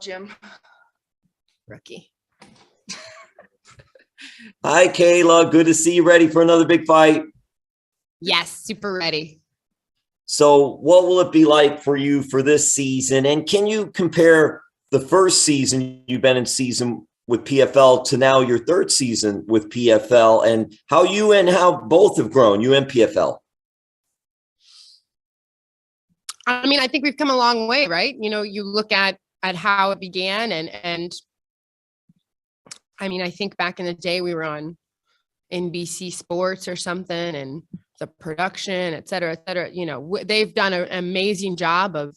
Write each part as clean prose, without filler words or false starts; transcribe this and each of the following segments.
Jim. Rookie. Hi, Kayla. Good to see you. Ready for another big fight? Yes, super ready. So what will it be like for you for this season? And can you compare the first season you've been in season with PFL to now your third season with PFL, and how you and how both have grown, you and PFL? I mean, I think we've come a long way, right? You know, you look at how it began and I mean, I think back in the day we were on NBC Sports or something, and the production, et cetera, you know, they've done an amazing job of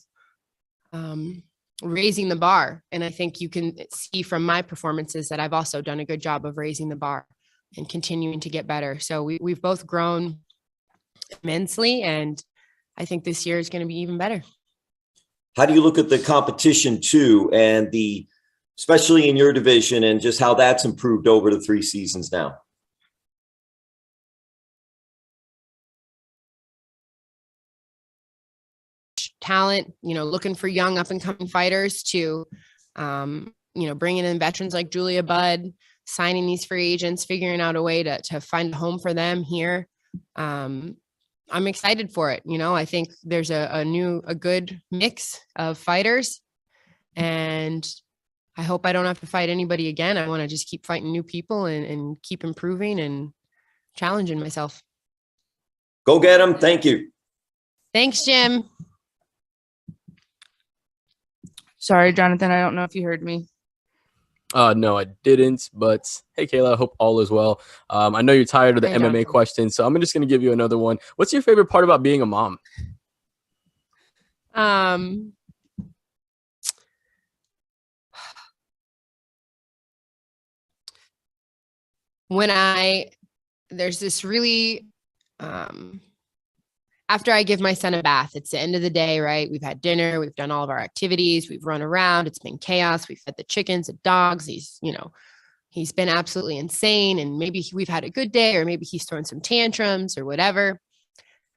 raising the bar. And I think you can see from my performances that I've also done a good job of raising the bar and continuing to get better. So we've both grown immensely, and I think this year is going to be even better. How do you look at the competition too, and especially in your division, and just how that's improved over the 3 seasons now? Talent, you know, looking for young up and coming fighters to, you know, bringing in veterans like Julia Budd, signing these free agents, figuring out a way to find a home for them here. I'm excited for it. You know, I think there's a good mix of fighters, and I hope I don't have to fight anybody again. I want to just keep fighting new people and keep improving and challenging myself. Go get them. Thank you. Thanks, Jim. Sorry, Jonathan, I don't know if you heard me. No, I didn't. But hey, Kayla, I hope all is well. I know you're tired of the MMA questions, so I'm just going to give you another one. What's your favorite part about being a mom? There's this really, after I give my son a bath, it's the end of the day, right? We've had dinner, we've done all of our activities, we've run around, it's been chaos. We've fed the chickens, the dogs. He's been absolutely insane. And maybe we've had a good day, or maybe he's throwing some tantrums or whatever.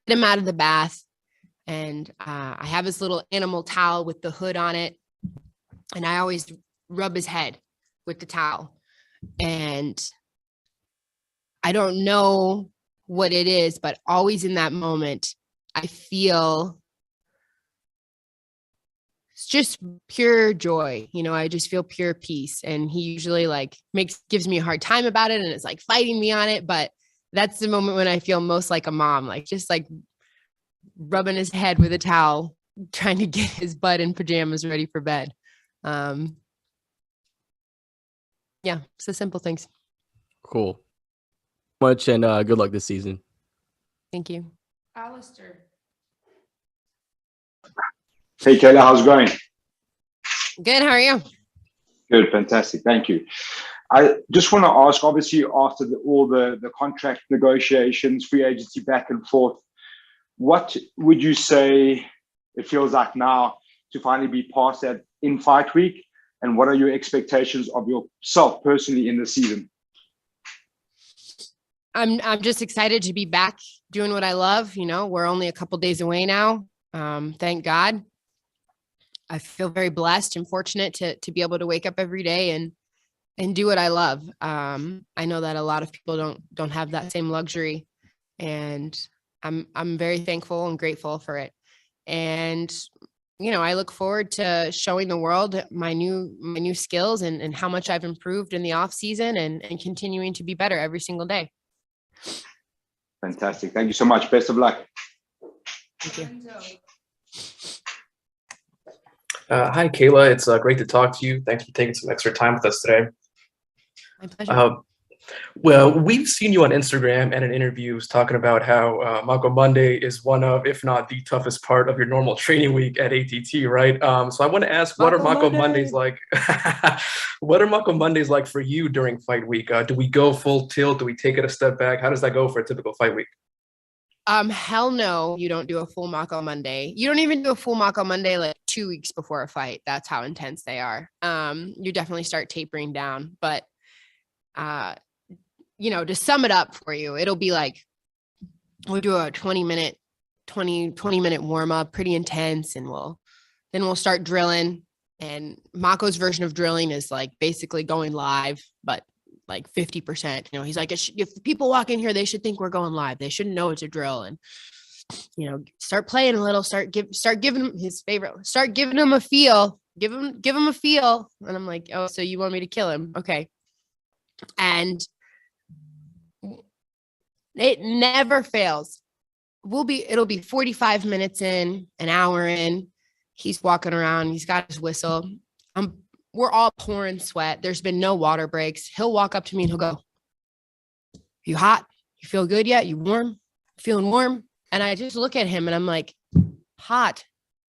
Get him out of the bath. And I have his little animal towel with the hood on it. And I always rub his head with the towel. And I don't know what it is, but always in that moment, I feel it's just pure joy. You know, I just feel pure peace. And he usually gives me a hard time about it and is like fighting me on it. But that's the moment when I feel most like a mom, just rubbing his head with a towel, trying to get his butt in pajamas ready for bed. Yeah, it's the simple things. Cool. Much and good luck this season. Thank you. Alistair. Hey, Kayla, how's it going? Good. How are you? Good. Fantastic. Thank you. I just want to ask, obviously, after all the contract negotiations, free agency back and forth, what would you say it feels like now to finally be past that in fight week? And what are your expectations of yourself personally in the season? I'm just excited to be back doing what I love. You know, we're only a couple days away now. Thank God. I feel very blessed and fortunate to be able to wake up every day and do what I love. I know that a lot of people don't have that same luxury, and I'm very thankful and grateful for it. And, you know, I look forward to showing the world my new skills and how much I've improved in the off season and continuing to be better every single day. Fantastic. Thank you so much. Best of luck. Thank you. Hi, Kayla. It's great to talk to you. Thanks for taking some extra time with us today. My pleasure. Well, we've seen you on Instagram and in interviews talking about how Mako Monday is one of, if not the toughest part of your normal training week at ATT, right? So I want to ask, what are Mako Mondays like? What are Mako Mondays like for you during fight week? Do we go full tilt? Do we take it a step back? How does that go for a typical fight week? Hell no, you don't do a full Mako Monday. You don't even do a full Mako Monday like 2 weeks before a fight. That's how intense they are. You definitely start tapering down, but you know, to sum it up for you, it'll be like we'll do a 20 minute warm up, pretty intense, and we'll start drilling. And Mako's version of drilling is like basically going live, but like 50%. You know, he's like, if people walk in here, they should think we're going live. They shouldn't know it's a drill. And, you know, start playing a little, start giving him his favorite, start giving him a feel, give him a feel. And I'm like, oh, so you want me to kill him? Okay. And it never fails. It'll be 45 minutes in, an hour in. He's walking around. He's got his whistle. We're all pouring sweat. There's been no water breaks. He'll walk up to me and he'll go, "You hot? You feel good yet? You warm? Feeling warm?" And I just look at him and I'm like, hot.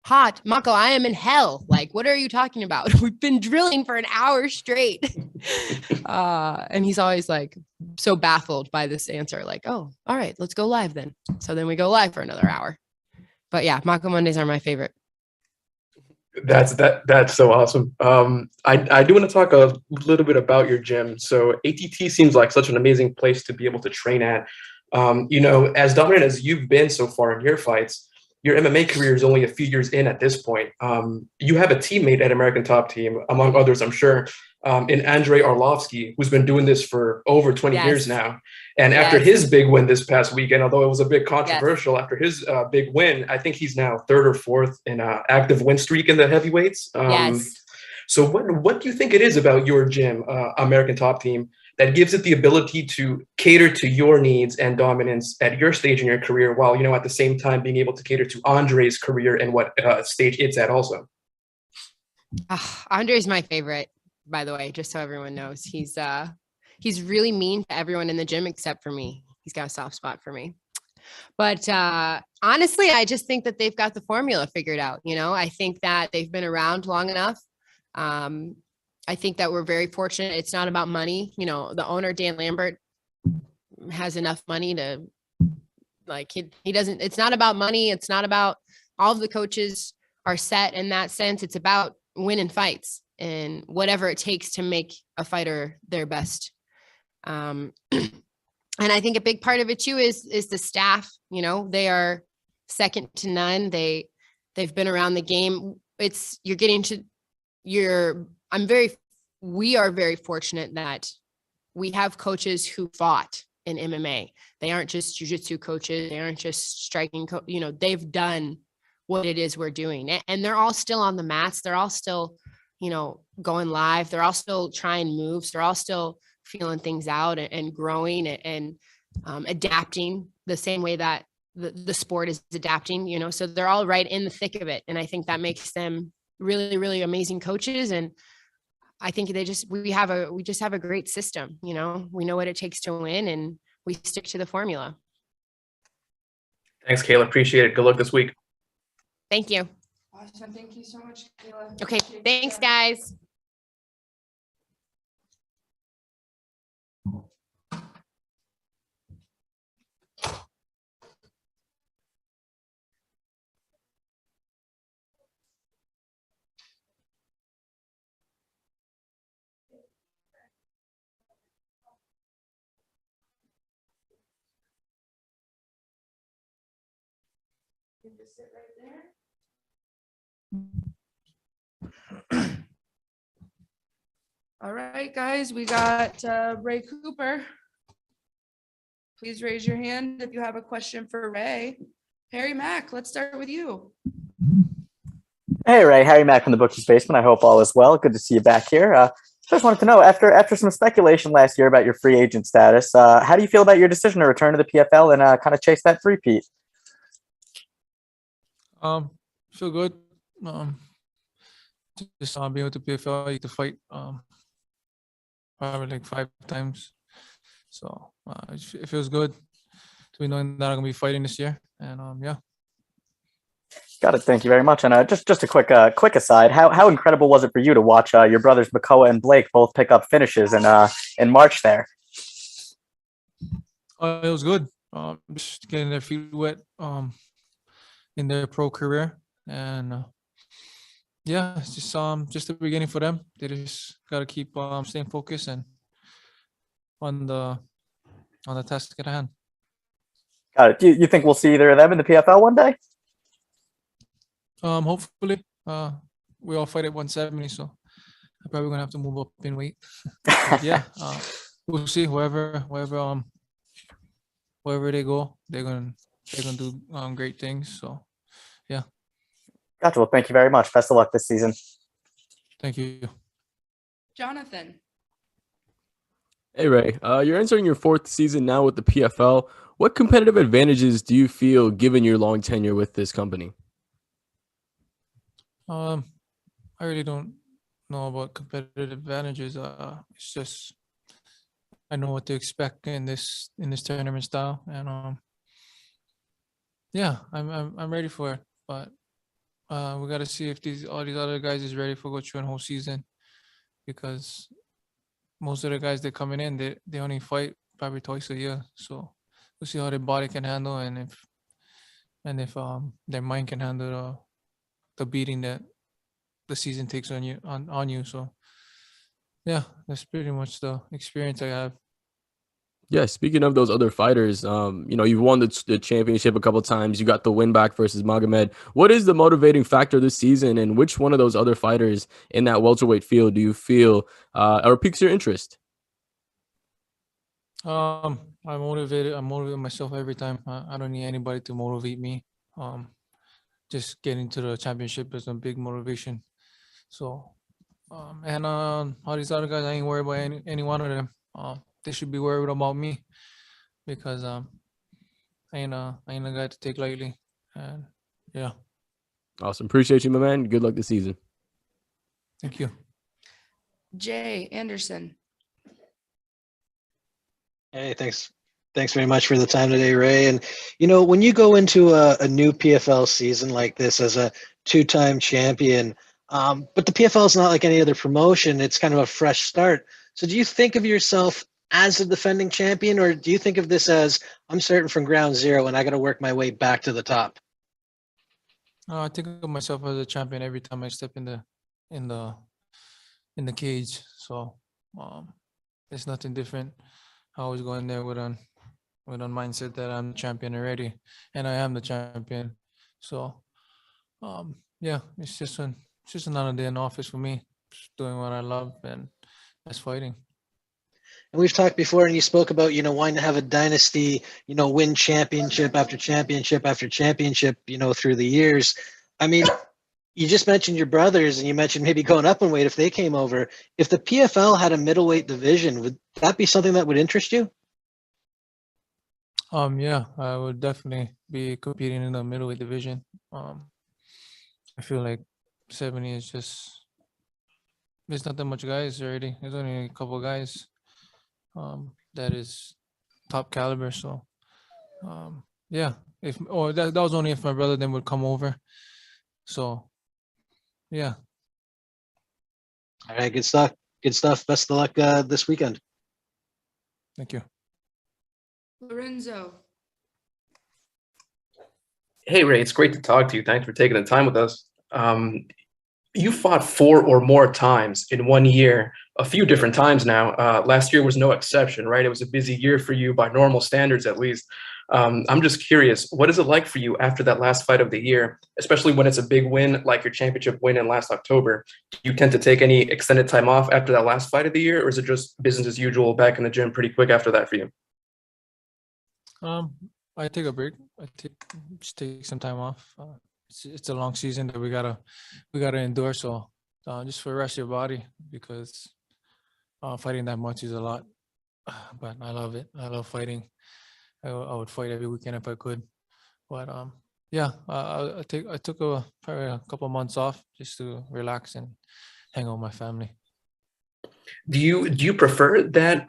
Mako, I am in hell. Like, what are you talking about? We've been drilling for an hour straight. And he's always like so baffled by this answer. Like, oh, all right, let's go live then. So then we go live for another hour. But yeah, Mako Mondays are my favorite. That's so awesome. I do want to talk a little bit about your gym. So ATT seems like such an amazing place to be able to train at. You know, as dominant as you've been so far in your fights, your MMA career is only a few years in at this point. You have a teammate at American Top Team, among others, I'm sure, in Andrei Arlovsky, who's been doing this for over 20 years now. And after his big win this past weekend, although it was a bit controversial, after his big win, I think he's now third or fourth in an active win streak in the heavyweights. So what do you think it is about your gym, American Top Team, that gives it the ability to cater to your needs and dominance at your stage in your career, while, you know, at the same time being able to cater to Andrei's career and what stage it's at also? Andrei's my favorite, by the way, just so everyone knows. He's really mean to everyone in the gym except for me. He's got a soft spot for me. But honestly, I just think that they've got the formula figured out. You know, I think that they've been around long enough. I think that we're very fortunate. It's not about money. You know, the owner, Dan Lambert, has enough money to, like, he doesn't, it's not about money. It's not about, all of the coaches are set in that sense. It's about winning fights and whatever it takes to make a fighter their best. And I think a big part of it too is the staff. You know, they are second to none. They've been around the game. We are very fortunate that we have coaches who fought in MMA. They aren't just jiu-jitsu coaches. They aren't just striking. You know, they've done what it is we're doing, and they're all still on the mats. They're all still, you know, going live. They're all still trying moves. They're all still feeling things out and growing and adapting the same way that the sport is adapting, you know, so they're all right in the thick of it. And I think that makes them really, really amazing coaches. And I think we just have a great system. You know, we know what it takes to win and we stick to the formula. Thanks, Kayla. Appreciate it. Good luck this week. Thank you. Awesome. Thank you so much, Kayla. Okay. Thanks, guys. Just sit right there. All right, guys, we got Ray Cooper. Please raise your hand if you have a question for Ray. Harry Mack, let's start with you. Hey, Ray. Harry Mack from the Bookie's Basement. I hope all is well. Good to see you back here. Just wanted to know, after some speculation last year about your free agent status, how do you feel about your decision to return to the PFL and kind of chase that three-peat? Feel good. Just being with the PFL, I get to fight probably like 5 times. So it feels good to be knowing that I'm gonna be fighting this year. And yeah. Got it. Thank you very much. And just a quick aside, how incredible was it for you to watch your brothers Makoa and Blake both pick up finishes in March there? It was good. Just getting their feet wet in their pro career, and yeah, it's just the beginning for them. They just gotta keep staying focused and on the task at hand. Got it. Do you think we'll see either of them in the PFL one day? Hopefully. we all fight at 170, so I'm probably gonna have to move up in weight. But yeah, we'll see. Wherever they go, they're gonna do great things. So yeah. Gotcha. Well, thank you very much. Best of luck this season. Thank you. Jonathan. Hey Ray, you're entering your 4th season now with the PFL. What competitive advantages do you feel given your long tenure with this company? I really don't know about competitive advantages. It's just I know what to expect in this tournament style, and yeah, I'm ready for it. But we got to see if all these other guys is ready for go through a whole season, because most of the guys that coming in, they only fight probably twice a year. So we'll see how their body can handle, and if their mind can handle the beating that the season takes on you. So yeah, that's pretty much the experience I have. Yeah, speaking of those other fighters, you've won the championship a couple of times. You got the win back versus Magomed. What is the motivating factor this season, and which one of those other fighters in that welterweight field do you feel or piques your interest? I'm motivated. I'm motivating myself every time. I don't need anybody to motivate me. Just getting to the championship is a big motivation. So, and all these other guys, I ain't worried about any one of them. They should be worried about me, because I ain't a guy to take lightly. And yeah. Awesome. Appreciate you, my man. Good luck this season. Thank you. Jay Anderson. Hey, thanks. Thanks very much for the time today, Ray. And, when you go into a new PFL season like this as a 2-time champion, but the PFL is not like any other promotion. It's kind of a fresh start. So do you think of yourself as a defending champion, or do you think of this as I'm starting from ground zero and I got to work my way back to the top? I think of myself as a champion every time I step in the cage. So it's nothing different. I always go in there with a mindset that I'm the champion already, and I am the champion. So yeah, it's just another day in office for me, just doing what I love, and that's fighting. And we've talked before, and you spoke about, wanting to have a dynasty, win championship after championship after championship, through the years. I mean, you just mentioned your brothers, and you mentioned maybe going up in weight if they came over. If the PFL had a middleweight division, would that be something that would interest you? Yeah, I would definitely be competing in the middleweight division. I feel like 70 is just, there's not that much guys already. There's only a couple guys that is top caliber. So yeah, that was only if my brother then would come over. So yeah. All right, good stuff. Good stuff. Best of luck this weekend. Thank you. Lorenzo. Hey, Ray, it's great to talk to you. Thanks for taking the time with us. You fought 4 or more times in 1 year, a few different times now. Last year was no exception, right? It was a busy year for you by normal standards, at least. I'm just curious, what is it like for you after that last fight of the year, especially when it's a big win like your championship win in last October? Do you tend to take any extended time off after that last fight of the year, or is it just business as usual back in the gym pretty quick after that for you? I take a break. Just take some time off. It's a long season that we gotta endure. So just for rest your body, because fighting that much is a lot. But I love it. I love fighting. I would fight every weekend if I could. But yeah, I took probably a couple of months off just to relax and hang out with my family. Do you prefer that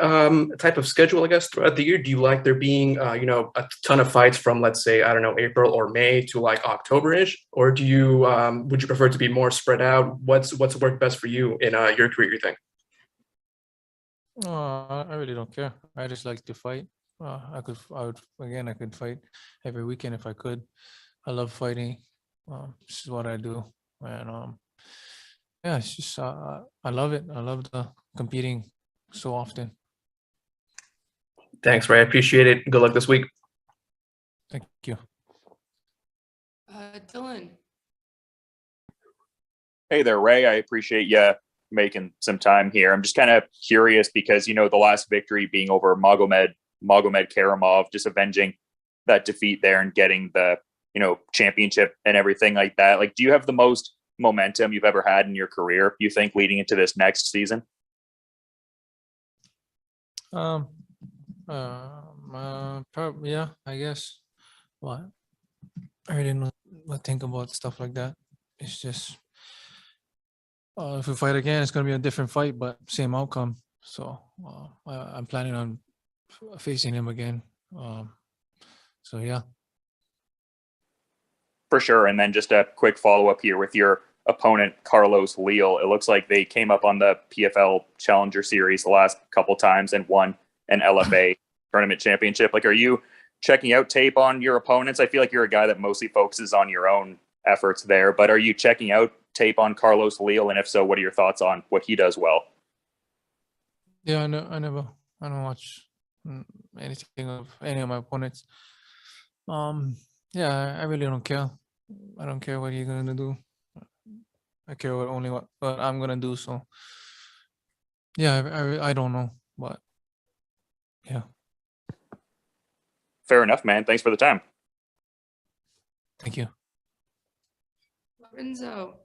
type of schedule, I guess, throughout the year? Do you like there being, a ton of fights from, let's say, I don't know, April or May to like October-ish? Or would you prefer to be more spread out? What's worked best for you in your career, you think? I really don't care. I just like to fight. I could fight every weekend if I could. I love fighting. This is what I do. And yeah, it's just I love it. I love the competing so often. Thanks, Ray. I appreciate it. Good luck this week. Thank you. Dylan. Hey there, Ray. I appreciate you making some time here. I'm just kind of curious because, the last victory being over Magomed Karamov, just avenging that defeat there and getting the, championship and everything like that. Like, do you have the most momentum you've ever had in your career, you think, leading into this next season? Probably, yeah, I guess. What? I really don't think about stuff like that. It's just, if we fight again, it's gonna be a different fight, but same outcome. So I'm planning on facing him again. So yeah. For sure. And then just a quick follow-up here with your opponent, Carlos Leal. It looks like they came up on the PFL Challenger Series the last couple times and won an LFA tournament championship. Like, are you checking out tape on your opponents? I feel like you're a guy that mostly focuses on your own efforts there, but are you checking out tape on Carlos Leal? And if so, what are your thoughts on what he does well? Yeah, I don't watch anything of any of my opponents. Yeah, I really don't care. I don't care what you're gonna do. I care only what I'm gonna do. So yeah, I don't know, but yeah. Fair enough, man. Thanks for the time. Thank you. Lorenzo.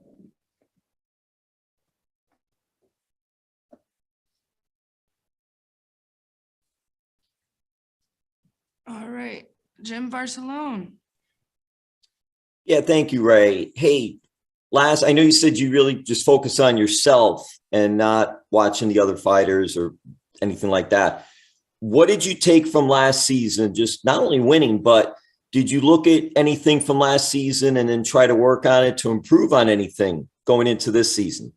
All right, Jim Barcelone. Yeah, thank you, Ray. Hey, I know you said you really just focus on yourself and not watching the other fighters or anything like that. What did you take from last season? Just not only winning, but did you look at anything from last season and then try to work on it to improve on anything going into this season?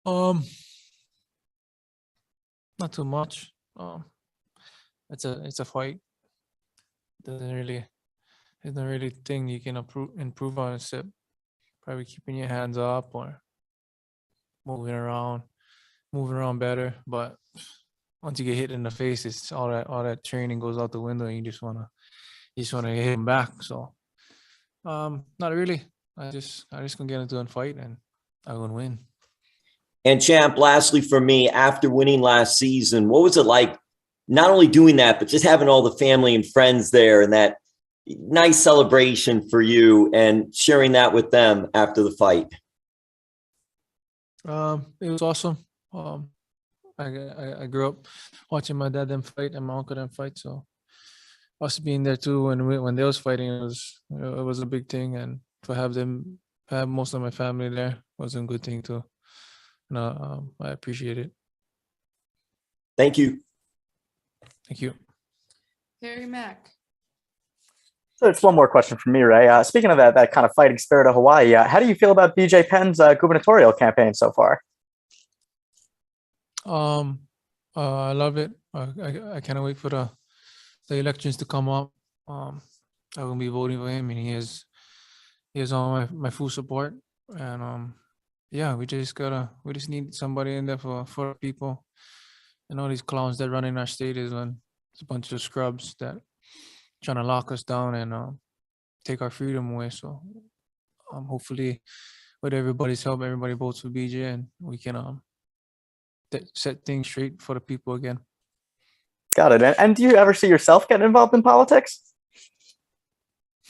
Not too much. It's a fight. There's not really thing you can improve on except probably keeping your hands up or moving around better. But once you get hit in the face, it's all that training goes out the window, and you just wanna hit him back. So, not really. I just gonna get into a fight and I'm gonna win. And champ, lastly for me, after winning last season, what was it like not only doing that, but just having all the family and friends there and that nice celebration for you and sharing that with them after the fight? It was awesome. I grew up watching my dad them fight and my uncle them fight, so us being there too when they was fighting, it was a big thing, and to have most of my family there was a good thing too. And I appreciate it. Thank you. Thank you. Harry Mack. So it's one more question from me, Ray. Speaking of that kind of fighting spirit of Hawaii, how do you feel about BJ Penn's gubernatorial campaign so far? I love it. I can't wait for the elections to come up. I will be voting for him, and he has all my full support. And yeah, we just need somebody in there for people. And all these clowns that run in our state it's a bunch of scrubs that trying to lock us down and take our freedom away. So hopefully, with everybody's help, everybody votes for BJ, and we can set things straight for the people again. Got it. And do you ever see yourself getting involved in politics?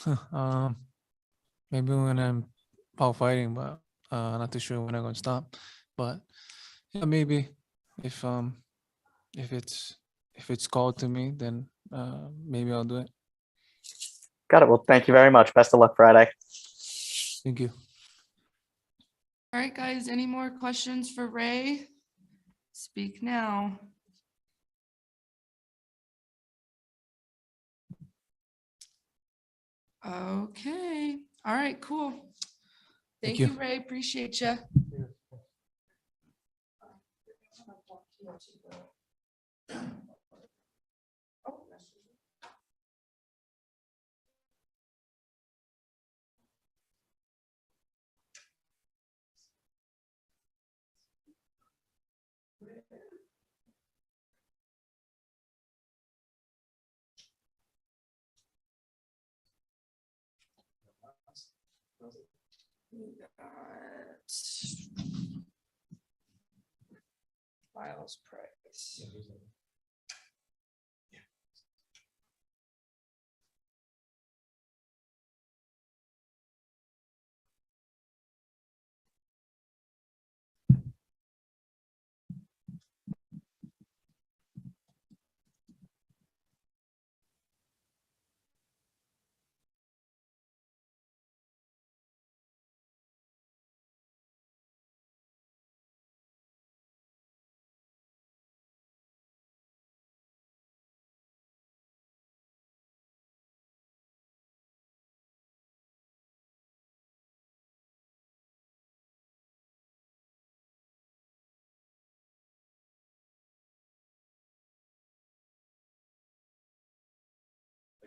Maybe when I'm out fighting, but not too sure when I'm gonna stop. But yeah, maybe if it's called to me, then maybe I'll do it. Got it. Well, thank you very much. Best of luck Friday. Thank you. All right, guys, any more questions for Ray? Speak now. Okay. All right, cool. Thank you, Ray. Appreciate you. We got Miles Price.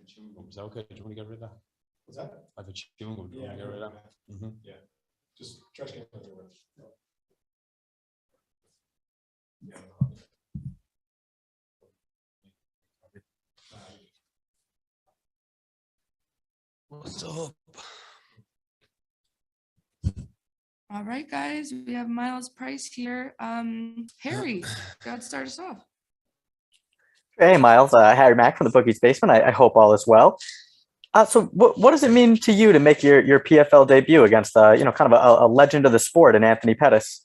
Chewing gum. Is that okay? Do you want to get rid of that? What's that? I have a chewing gum. Do you want to get rid of that? Mm-hmm. Yeah. Just trash can. Yeah. What's up? All right, guys, we have Miles Price here. Harry, go ahead, start us off. Hey, Miles. Harry Mack from the Bookie's Basement. I hope all is well. So what does it mean to you to make your PFL debut against, kind of a legend of the sport in Anthony Pettis?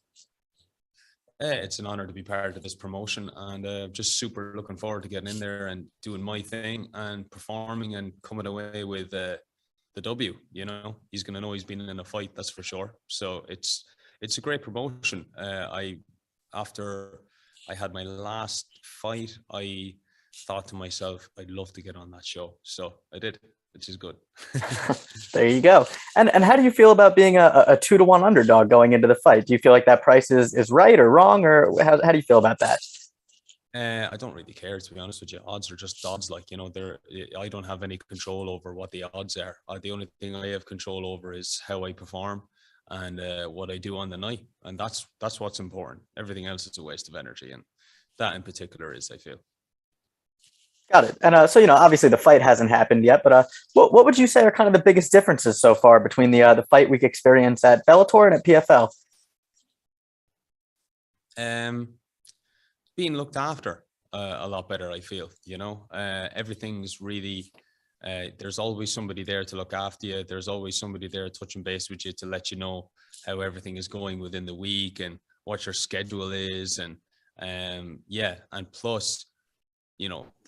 It's an honor to be part of this promotion, and just super looking forward to getting in there and doing my thing and performing and coming away with the W. You know, he's going to know he's been in a fight, that's for sure. So it's a great promotion. After I had my last fight, I thought to myself, I'd love to get on that show. So I did, which is good. There you go. And how do you feel about being a 2-1 underdog going into the fight? Do you feel like that price is right or wrong, or how do you feel about that? I don't really care, to be honest with you. Odds are just odds. Like, you know, I don't have any control over what the odds are. The only thing I have control over is how I perform and what I do on the night. And that's what's important. Everything else is a waste of energy. And that in particular is, I feel. Got it. And so, obviously the fight hasn't happened yet, but what would you say are kind of the biggest differences so far between the fight week experience at Bellator and at PFL? Being looked after a lot better, I feel. Everything's really, there's always somebody there to look after you. There's always somebody there touching base with you to let you know how everything is going within the week and what your schedule is. And and plus,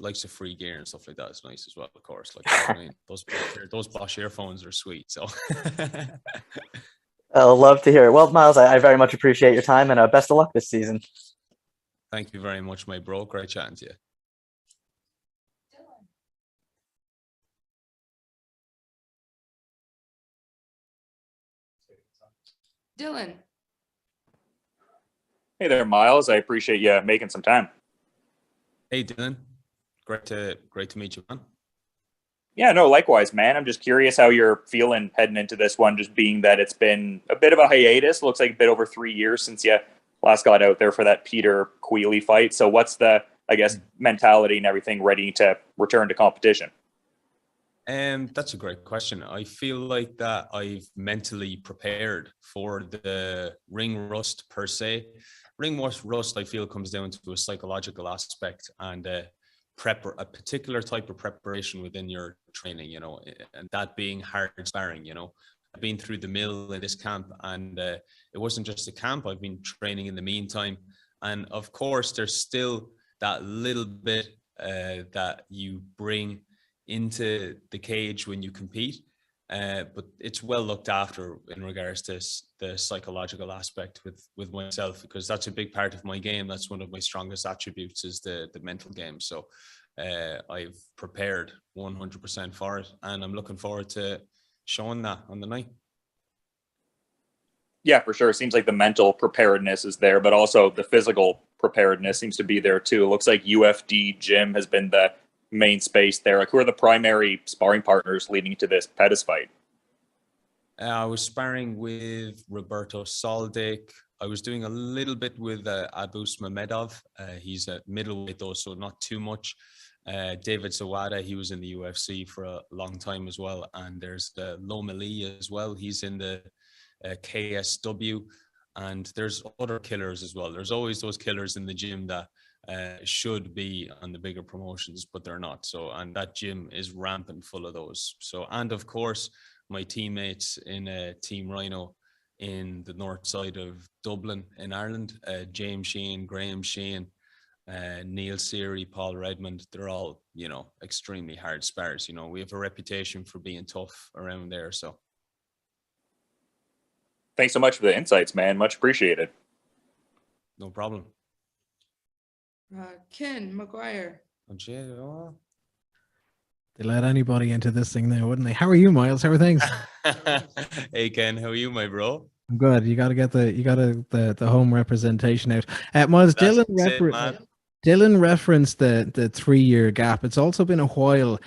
likes of free gear and stuff like that is nice as well, of course. Like, I mean, those Bosch earphones are sweet. So I'll love to hear it. Well, Miles, I very much appreciate your time, and best of luck this season. Thank you very much, my bro. Great chatting to you. Dylan. Hey there, Miles. I appreciate you making some time. Hey, Dylan. Great to meet you, man. Yeah, no, likewise, man. I'm just curious how you're feeling heading into this one, just being that it's been a bit of a hiatus. Looks like a bit over 3 years since you last got out there for that Peter Queally fight. So what's the, I guess, mentality and everything ready to return to competition? That's a great question. I feel like that I've mentally prepared for the ring rust per se. Ring rust, I feel, comes down to a psychological aspect and a particular type of preparation within your training, and that being hard sparring. I've been through the mill in this camp, and it wasn't just a camp. I've been training in the meantime. And of course, there's still that little bit that you bring into the cage when you compete. But it's well looked after in regards to the psychological aspect with myself, because that's a big part of my game. That's one of my strongest attributes, is the mental game. So I've prepared 100% for it, and I'm looking forward to showing that on the night. Yeah, for sure. It seems like the mental preparedness is there, but also the physical preparedness seems to be there too. It looks like UFD gym has been the main space there. Like, who are the primary sparring partners leading to this Pettis fight? I was sparring with Roberto Soldic. I was doing a little bit with Abus Mamedov. He's a middleweight though, so not too much. David Zawada, he was in the UFC for a long time as well. And there's Loma Lee as well. He's in the KSW, and there's other killers as well. There's always those killers in the gym that should be on the bigger promotions, but they're not. So, and that gym is rampant full of those. So, and of course, my teammates in Team Rhino in the north side of Dublin in Ireland, James Sheehan, Graham Sheehan, Neil Seary, Paul Redmond, they're all, you know, extremely hard spars. You know, we have a reputation for being tough around there. So thanks so much for the insights, man. Much appreciated. no problem. Ken McGuire. They let anybody into this thing now, wouldn't they? How are you, Miles? How are things? Hey Ken, how are you, my bro? I'm good. You got to get the home representation out. Miles, Dylan referenced the 3-year gap. It's also been a while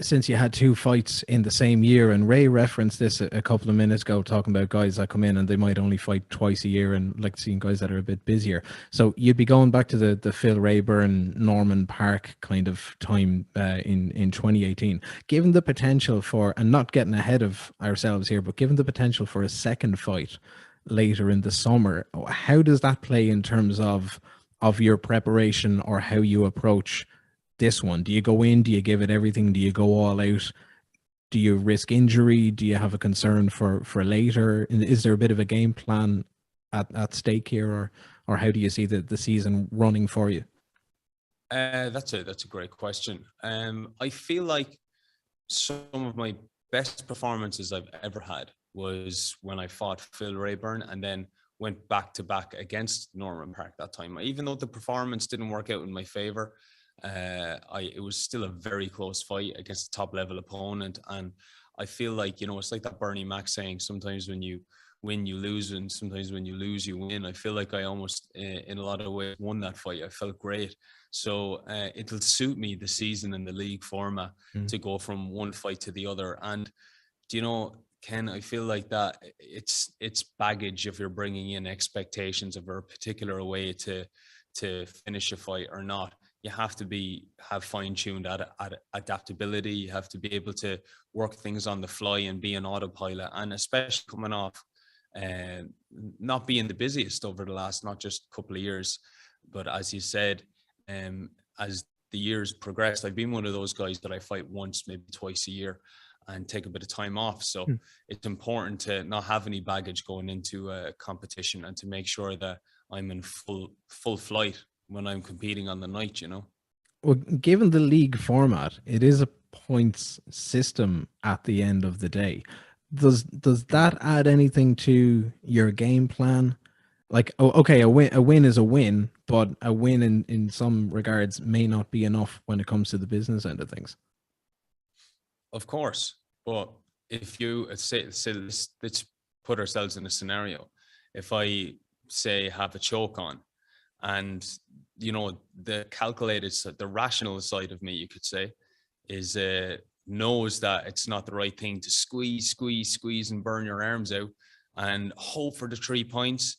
since you had 2 fights in the same year, and Ray referenced this a couple of minutes ago, talking about guys that come in and they might only fight twice a year, and like seeing guys that are a bit busier. So you'd be going back to the Phil Rayburn, Norman Park kind of time in 2018. Given the potential for, and not getting ahead of ourselves here, but given the potential for a second fight later in the summer, how does that play in terms of your preparation or how you approach this one? Do you go in? Do you give it everything? Do you go all out? Do you risk injury? Do you have a concern for later? Is there a bit of a game plan at stake here, or how do you see the season running for you? That's a great question. I feel like some of my best performances I've ever had was when I fought Phil Rayburn and then went back to back against Norman Park that time. Even though the performance didn't work out in my favor, it was still a very close fight against a top level opponent. And I feel like, you know, it's like that Bernie Mac saying, sometimes when you win, you lose, and sometimes when you lose, you win. I feel like I almost, in a lot of ways, won that fight. I felt great. So it'll suit me, the season and the league format, to go from one fight to the other. And, do you know, Ken, I feel like that it's baggage if you're bringing in expectations of a particular way to finish a fight or not. You have to have fine-tuned adaptability. You have to be able to work things on the fly and be an autopilot. And especially coming off not being the busiest over the last, not just couple of years, but as you said, as the years progressed, I've been one of those guys that I fight once, maybe twice a year, and take a bit of time off. So it's important to not have any baggage going into a competition and to make sure that I'm in full flight when I'm competing on the night, you know. Well, given the league format, it is a points system at the end of the day. Does that add anything to your game plan? Like, okay, a win is a win, but a win in some regards may not be enough when it comes to the business end of things. Of course, but if you say let's put ourselves in a scenario. If I say have a choke on, and you know, the calculated, the rational side of me, you could say, is knows that it's not the right thing to squeeze and burn your arms out and hope for the 3 points.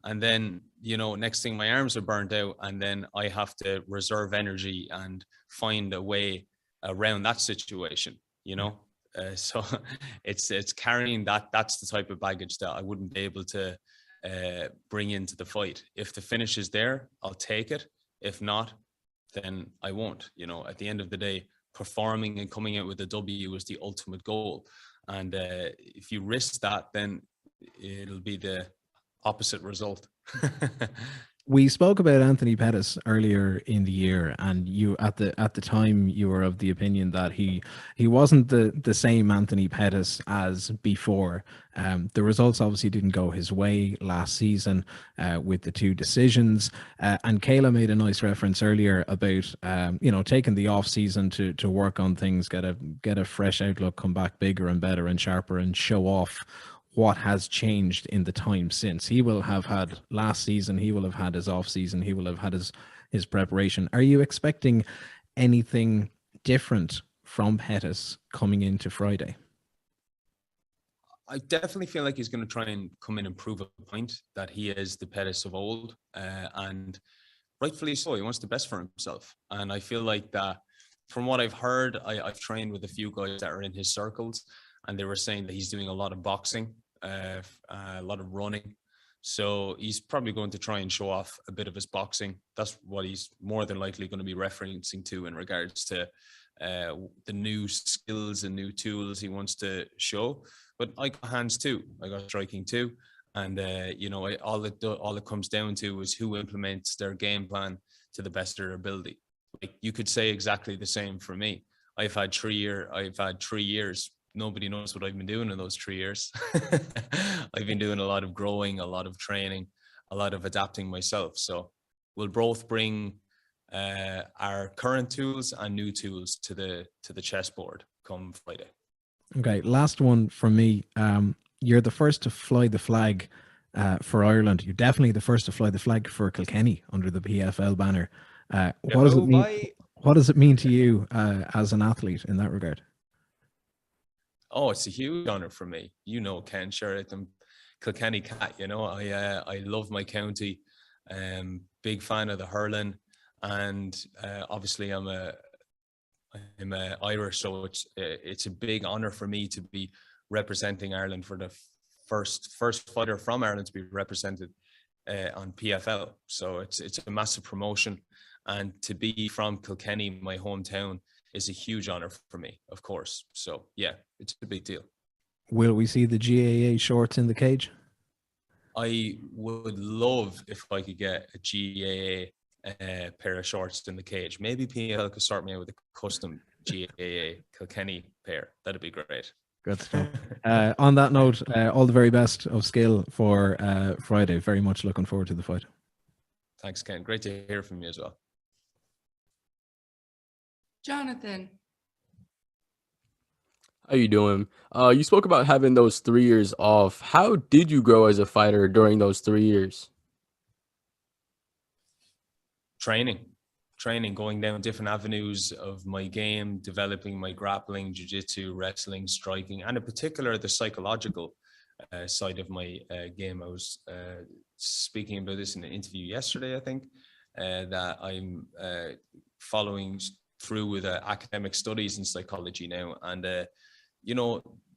And then, you know, next thing my arms are burnt out, and then I have to reserve energy and find a way around that situation, you know. So it's carrying that. That's the type of baggage that I wouldn't be able to bring into the fight. If the finish is there, I'll take it. If not, then I won't. You know, at the end of the day, performing and coming out with a W is the ultimate goal. And if you risk that, then it'll be the opposite result. We spoke about Anthony Pettis earlier in the year, and you at the time you were of the opinion that he wasn't the same Anthony Pettis as before. The results obviously didn't go his way last season with the 2 decisions, and Kayla made a nice reference earlier about you know, taking the off season to work on things, get a fresh outlook, come back bigger and better and sharper, and show off what has changed in the time since. He will have had last season, he will have had his off season, he will have had his preparation. Are you expecting anything different from Pettis coming into Friday? I definitely feel like he's going to try and come in and prove a point that he is the Pettis of old, and rightfully so. He wants the best for himself. And I feel like that, from what I've heard, I've trained with a few guys that are in his circles, and they were saying that he's doing a lot of boxing a lot of running. So he's probably going to try and show off a bit of his boxing. That's what he's more than likely going to be referencing to in regards to the new skills and new tools he wants to show. But I got hands too. I got striking too. And, all it comes down to is who implements their game plan to the best of their ability. Like, you could say exactly the same for me. I've had 3 years. Nobody knows what I've been doing in those 3 years. I've been doing a lot of growing, a lot of training, a lot of adapting myself. So we'll both bring our current tools and new tools to the chessboard come Friday. Okay, last one from me. You're the first to fly the flag for Ireland. You're definitely the first to fly the flag for Kilkenny under the PFL banner. What does it mean? What does it mean to you as an athlete in that regard? Oh, it's a huge honor for me. Ken, sure, I'm Kilkenny cat. I love my county. Big fan of the hurling, and obviously I'm Irish, so it's a big honor for me to be representing Ireland, for the first fighter from Ireland to be represented on PFL. So it's a massive promotion, and to be from Kilkenny, my hometown, is a huge honor for me, of course. So yeah, it's a big deal. Will we see the GAA shorts in the cage? I would love if I could get a GAA pair of shorts in the cage. Maybe PFL could start me out with a custom GAA Kilkenny pair. That'd be great. Good stuff. On that note, all the very best of skill for Friday. Very much looking forward to the fight. Thanks, Ken. Great to hear from you as well. Jonathan. How you doing? You spoke about having those 3 years off. How did you grow as a fighter during those 3 years? Training, going down different avenues of my game, developing my grappling, jiu-jitsu, wrestling, striking, and in particular the psychological side of my game. I was speaking about this in an interview yesterday, I think, that I'm following through with academic studies in psychology now. And,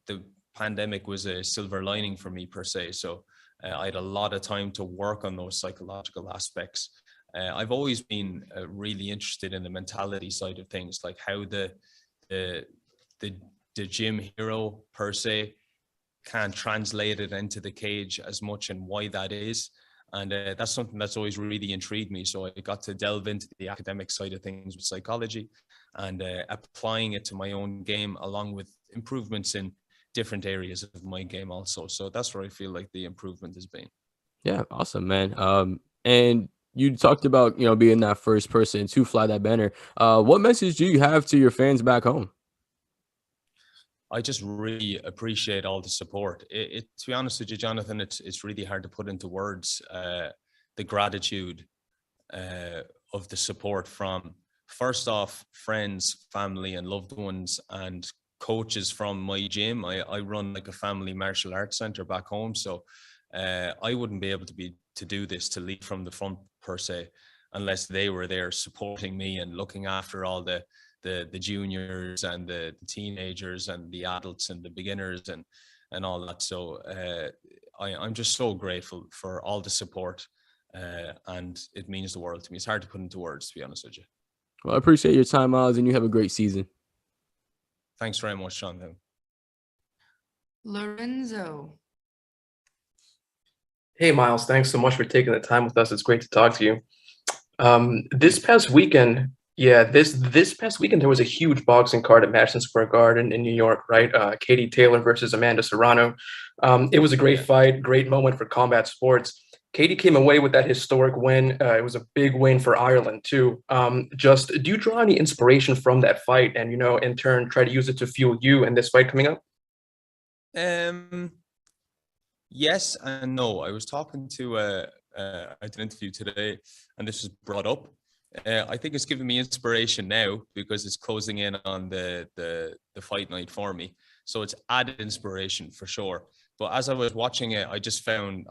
the pandemic was a silver lining for me per se. So I had a lot of time to work on those psychological aspects. I've always been really interested in the mentality side of things, like how the gym hero per se can translate it into the cage as much, and why that is. And that's something that's always really intrigued me. So I got to delve into the academic side of things with psychology, and applying it to my own game, along with improvements in different areas of my game also. So that's where I feel like the improvement has been. Yeah, awesome, man. And you talked about, being that first person to fly that banner. What message do you have to your fans back home? I just really appreciate all the support. To be honest with you, Jonathan, it's really hard to put into words the gratitude of the support from, first off, friends, family, and loved ones, and coaches from my gym. I run like a family martial arts center back home, so I wouldn't be able to do this, to lead from the front per se, unless they were there supporting me and looking after all the juniors and the teenagers and the adults and the beginners and all that. So I'm just so grateful for all the support, and it means the world to me. It's hard to put into words, to be honest with you. Well, I appreciate your time, Miles, and you have a great season. Thanks very much, Sean. Lorenzo. Hey, Miles, thanks so much for taking the time with us. It's great to talk to you. This past weekend, this past weekend, there was a huge boxing card at Madison Square Garden in New York, right? Katie Taylor versus Amanda Serrano. It was a great fight, great moment for combat sports. Katie came away with that historic win. It was a big win for Ireland too. Do you draw any inspiration from that fight, and in turn try to use it to fuel you in this fight coming up? Yes and no. I was talking to I did an interview today, and this was brought up. I think it's giving me inspiration now because it's closing in on the fight night for me. So it's added inspiration for sure. But as I was watching it, I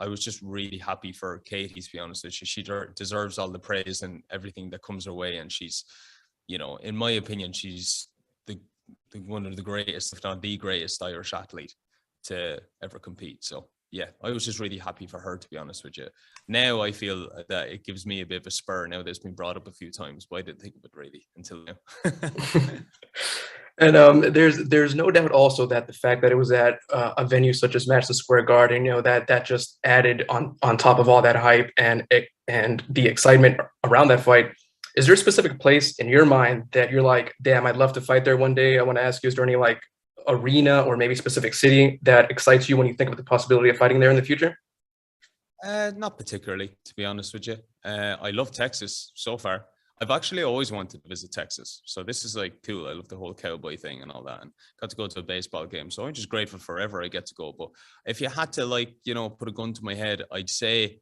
was just really happy for Katie, to be honest with you. She deserves all the praise and everything that comes her way. And she's, in my opinion, she's the one of the greatest, if not the greatest Irish athlete to ever compete. So yeah, I was just really happy for her, to be honest with you. Now I feel that it gives me a bit of a spur now that it's been brought up a few times, but I didn't think of it really until now. And there's no doubt also that the fact that it was at a venue such as Madison Square Garden, that just added on top of all that hype and the excitement around that fight. Is there a specific place in your mind that you're like, damn, I'd love to fight there one day? I want to ask you, is there any like arena or maybe specific city that excites you when you think of the possibility of fighting there in the future? Not particularly, to be honest with you. I love Texas so far. I've actually always wanted to visit Texas. So this is like cool. I love the whole cowboy thing and all that, and got to go to a baseball game. So I'm just grateful forever I get to go. But if you had to put a gun to my head, I'd say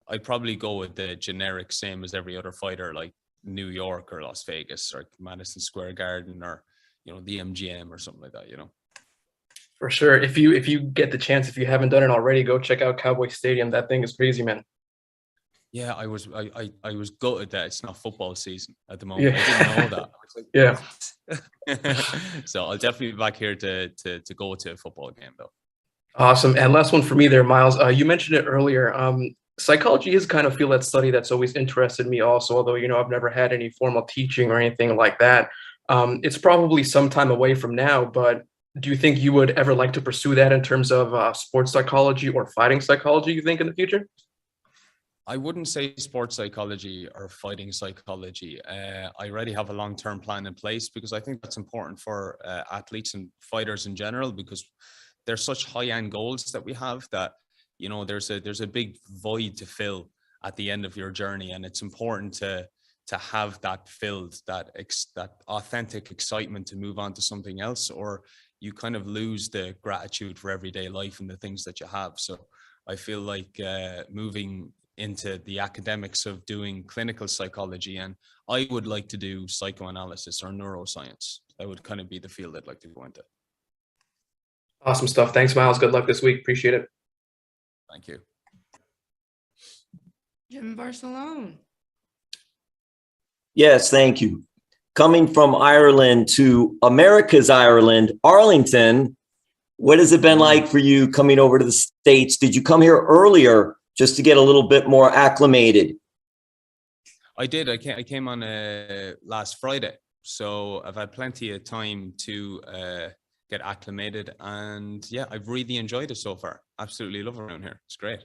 I'd probably go with the generic same as every other fighter, like New York or Las Vegas or Madison Square Garden or, the MGM or something like that, For sure. If you get the chance, if you haven't done it already, go check out Cowboy Stadium. That thing is crazy, man. Yeah, I was gutted that it's not football season at the moment. Yeah. I didn't know that. Yeah. So I'll definitely be back here to go to a football game though. Awesome. And last one for me there, Miles. You mentioned it earlier. Psychology is kind of field that study that's always interested me also, although, I've never had any formal teaching or anything like that. It's probably some time away from now, but do you think you would ever like to pursue that in terms of sports psychology or fighting psychology, you think, in the future? I wouldn't say sports psychology or fighting psychology. I already have a long-term plan in place because I think that's important for athletes and fighters in general, because there's such high-end goals that we have that, there's a big void to fill at the end of your journey. And it's important to have that filled, that authentic excitement to move on to something else, or you kind of lose the gratitude for everyday life and the things that you have. So I feel like moving into the academics of doing clinical psychology, and I would like to do psychoanalysis or neuroscience. That would kind of be the field I'd like to go into. Awesome stuff. Thanks, Miles. Good luck this week. Appreciate it. Thank you. Jim Barcelone. Yes, thank you. Coming from Ireland to America's Ireland, Arlington, what has it been like for you coming over to the States? Did you come here earlier just to get a little bit more acclimated? I did. I came on last Friday. So I've had plenty of time to get acclimated. And yeah, I've really enjoyed it so far. Absolutely love it around here. It's great.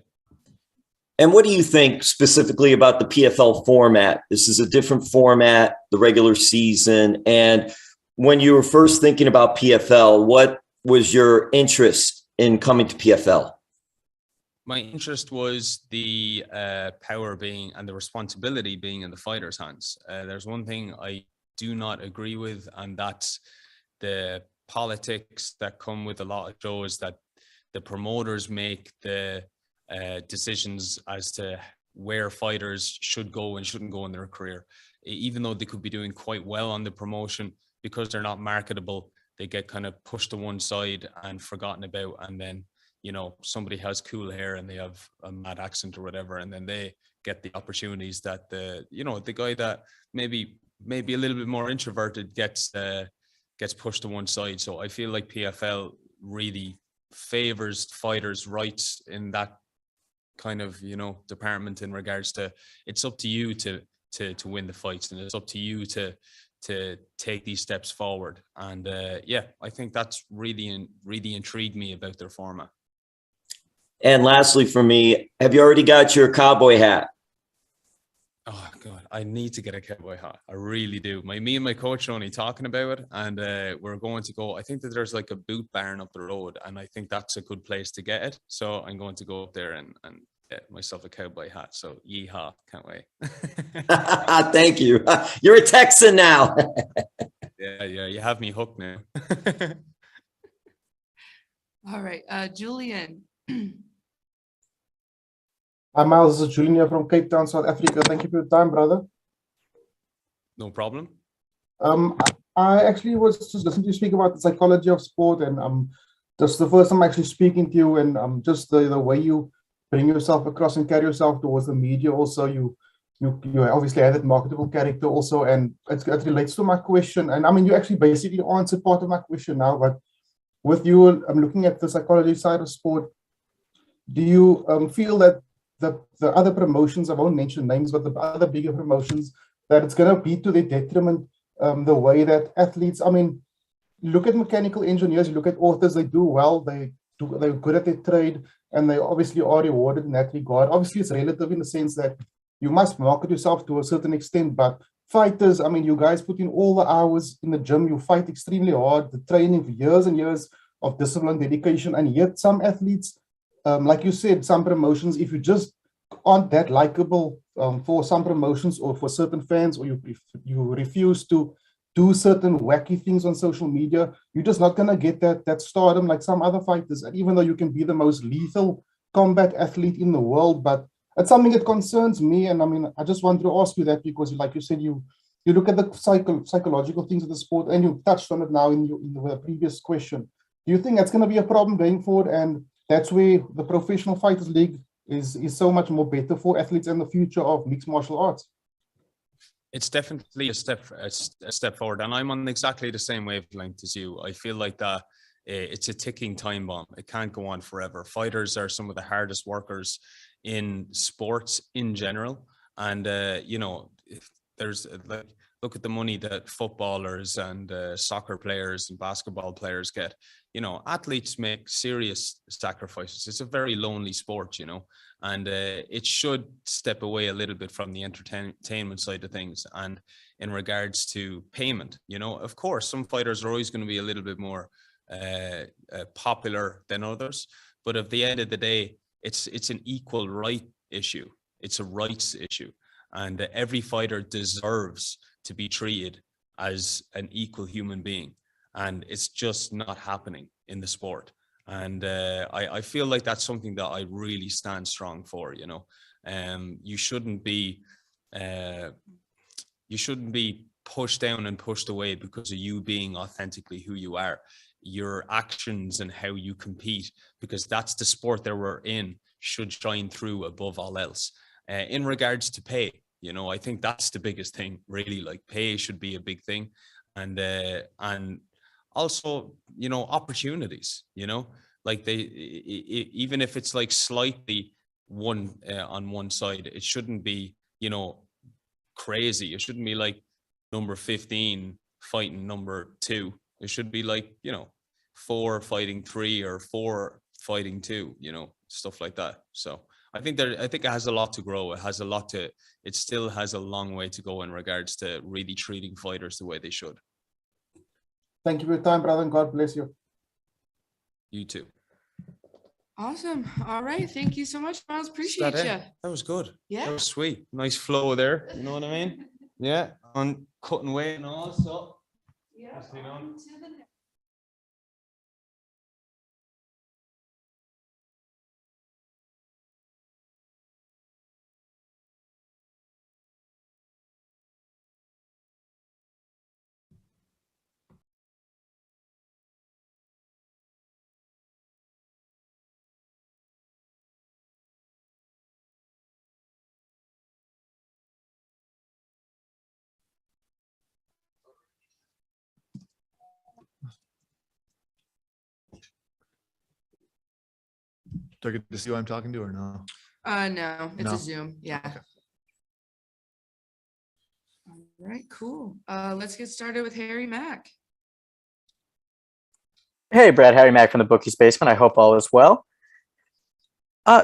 And what do you think specifically about the PFL format? This is a different format, the regular season. And when you were first thinking about PFL, what was your interest in coming to PFL? My interest was the power being and the responsibility being in the fighter's hands. There's one thing I do not agree with, and that's the politics that come with a lot of shows, that the promoters make the decisions as to where fighters should go and shouldn't go in their career. Even though they could be doing quite well on the promotion, because they're not marketable, they get kind of pushed to one side and forgotten about. And then, somebody has cool hair and they have a mad accent or whatever, and then they get the opportunities that the guy that maybe a little bit more introverted gets pushed to one side. So I feel like PFL really favors fighters' rights in that kind of department, in regards to it's up to you to win the fights, and it's up to you to take these steps forward. And I think that's really intrigued me about their format. And lastly, for me, have you already got your cowboy hat? Oh God, I need to get a cowboy hat. I really do. Me and my coach are only talking about it, and we're going to go. I think that there's like a boot barn up the road, and I think that's a good place to get it. So I'm going to go up there and get myself a cowboy hat. So yeehaw, can't wait. Thank you. You're a Texan now. Yeah, you have me hooked now. All right, Julian. Hi, Miles. This is Julian here from Cape Town, South Africa. Thank you for your time, brother. No problem. I actually was just listening to you speak about the psychology of sport, and this is the first time I'm actually speaking to you, and just the way you bring yourself across and carry yourself towards the media. Also, you obviously have that marketable character also, and it relates to my question. And I mean, you actually basically answered part of my question now, but with you looking at the psychology side of sport, do you feel that the other promotions, I won't mention names, but the other bigger promotions, that it's going to be to their detriment the way that athletes, I mean, look at mechanical engineers, you look at authors, they do well, they're good at their trade, and they obviously are rewarded in that regard. Obviously, it's relative in the sense that you must market yourself to a certain extent, but fighters, I mean, you guys put in all the hours in the gym, you fight extremely hard, the training for years and years of discipline, dedication, and yet some athletes, like you said, some promotions, if you just aren't that likable for some promotions or for certain fans, or you refuse to do certain wacky things on social media, you're just not going to get that stardom like some other fighters. And even though you can be the most lethal combat athlete in the world, but it's something that concerns me. And I mean, I just wanted to ask you that because, like you said, you look at the psychological things of the sport, and you touched on it now in the previous question. Do you think that's going to be a problem going forward? And that's where the Professional Fighters League is so much more better for athletes and the future of mixed martial arts? It's definitely a step forward, and I'm on exactly the same wavelength as you. I feel like that it's a ticking time bomb. It can't go on forever. Fighters are some of the hardest workers in sports in general, and you know, there's like, look at the money that footballers and soccer players and basketball players get. You know, athletes make serious sacrifices. It's a very lonely sport, you know, and it should step away a little bit from the entertainment side of things. And in regards to payment, you know, of course, some fighters are always going to be a little bit more popular than others. But at the end of the day, it's an equal right issue. It's a rights issue. And every fighter deserves to be treated as an equal human being. And it's just not happening in the sport. And I feel like that's something that I really stand strong for, you know. You shouldn't be pushed down and pushed away because of you being authentically who you are. Your actions and how you compete, because that's the sport that we're in, should shine through above all else. In regards to pay, you know, I think that's the biggest thing, really. Like, pay should be a big thing. And also, you know, opportunities, you know, like even if it's like slightly on one side, it shouldn't be, you know, crazy. It shouldn't be like number 15 fighting number 2. It should be like, you know, 4 fighting 3 or 4 fighting 2, you know, stuff like that. So I think it has a lot to grow. It still has a long way to go in regards to really treating fighters the way they should. Thank you for your time, brother, and God bless you. You too. Awesome. All right. Thank you so much, Miles. Appreciate you. That was good. Yeah. That was sweet. Nice flow there. You know what I mean? Yeah. On cutting weight and all. So. Yeah. Do I get to see who I'm talking to or no? No, it's No. a Zoom. Yeah. Okay. All right, cool. Let's get started with Harry Mack. Hey, Brad, Harry Mack from the Bookies Basement. I hope all is well.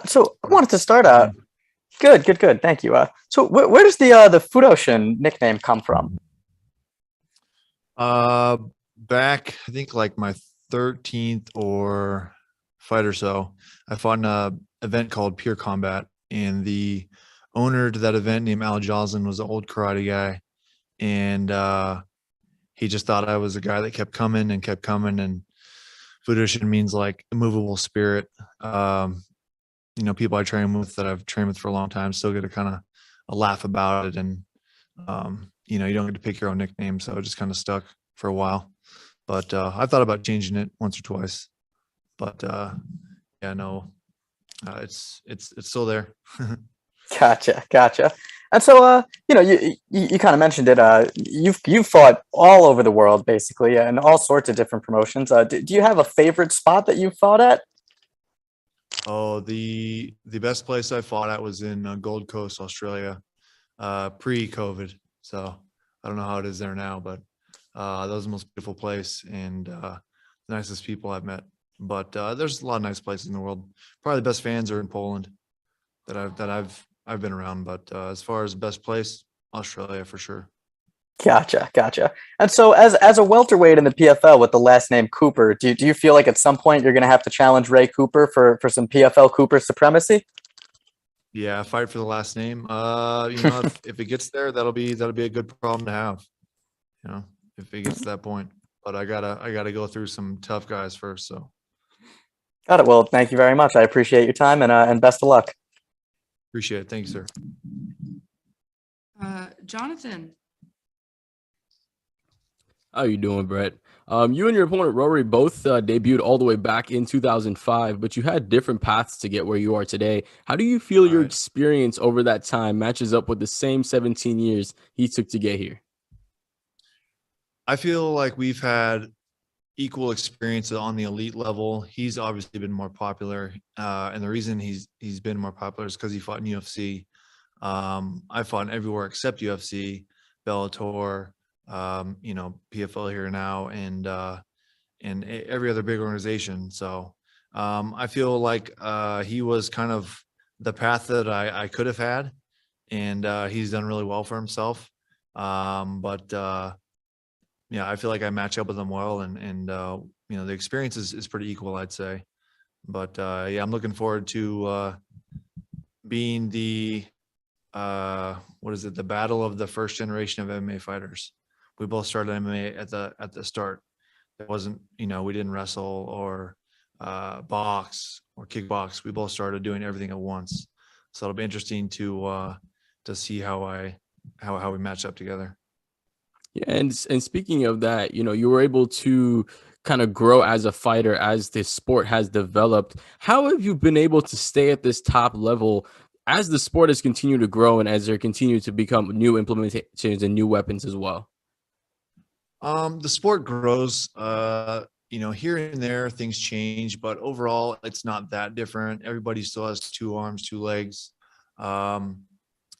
So I wanted to start out. Good. Thank you. So where does the Fudoshin nickname come from? Back, I think like my 13th or fight or so, I fought in an event called Pure Combat, and the owner to that event named Al Joslin was an old karate guy, and he just thought I was a guy that kept coming, and Fudoshin means like immovable spirit. You know, people I train with that I've trained with for a long time still get a kind of a laugh about it, and you know, you don't get to pick your own nickname, so it just kind of stuck for a while. But I thought about changing it once or twice, but yeah, no, it's still there. Gotcha. And so, you kind of mentioned it. You've fought all over the world, basically, and all sorts of different promotions. Do you have a favorite spot that you've fought at? Oh, the best place I fought at was in Gold Coast, Australia, pre-COVID. So I don't know how it is there now, but that was the most beautiful place and the nicest people I've met. But there's a lot of nice places in the world. Probably the best fans are in Poland that I've been around. But as far as best place, Australia for sure. Gotcha. And so, as a welterweight in the PFL with the last name Cooper, do you feel like at some point you're going to have to challenge Ray Cooper for some PFL Cooper supremacy? Yeah, fight for the last name. If it gets there, that'll be a good problem to have. If it gets to that point. But I gotta go through some tough guys first. So. Got it. Well, thank you very much. I appreciate your time and best of luck. Appreciate it. Thank you, sir. Jonathan. How you doing, Brett? You and your opponent Rory both debuted all the way back in 2005, but you had different paths to get where you are today. How do you feel your experience over that time matches up with the same 17 years he took to get here? I feel like we've had equal experience on the elite level. He's obviously been more popular, and the reason he's been more popular is because he fought in UFC. I fought everywhere except UFC, Bellator, PFL here now, and every other big organization. So I feel like he was kind of the path that I could have had, and he's done really well for himself. Yeah, I feel like I match up with him well, and the experience is pretty equal, I'd say. But yeah, I'm looking forward to being the the battle of the first generation of MMA fighters. We both started MMA at the start. It wasn't, we didn't wrestle or box or kickbox. We both started doing everything at once. So it'll be interesting to see how we match up together. Yeah, and speaking of that, you were able to kind of grow as a fighter as this sport has developed. How have you been able to stay at this top level as the sport has continued to grow and as there continue to become new implementations and new weapons as well? The sport grows, here and there things change, but overall it's not that different. Everybody still has 2 arms, 2 legs. So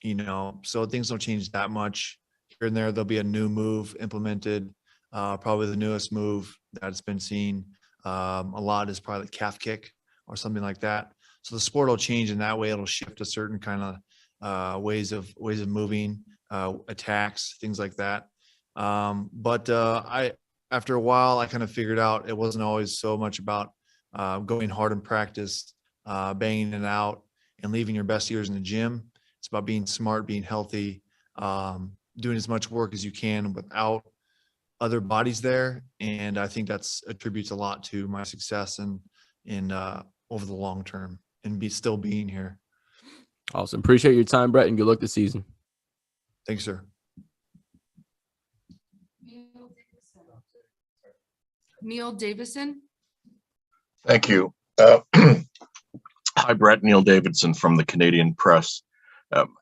things don't change that much. Here and there'll be a new move implemented. Probably the newest move that's been seen a lot is probably the calf kick or something like that. So the sport will change in that way. It'll shift to certain kind of ways of moving, attacks, things like that. But after a while, I kind of figured out it wasn't always so much about going hard in practice, banging it out, and leaving your best years in the gym. It's about being smart, being healthy, doing as much work as you can without other bodies there. And I think that's attributes a lot to my success in over the long term and still being here. Awesome. Appreciate your time, Brett, and good luck this season. Thanks, sir. Neil Davison. Thank you. Hi, Brett. Neil Davidson from the Canadian Press.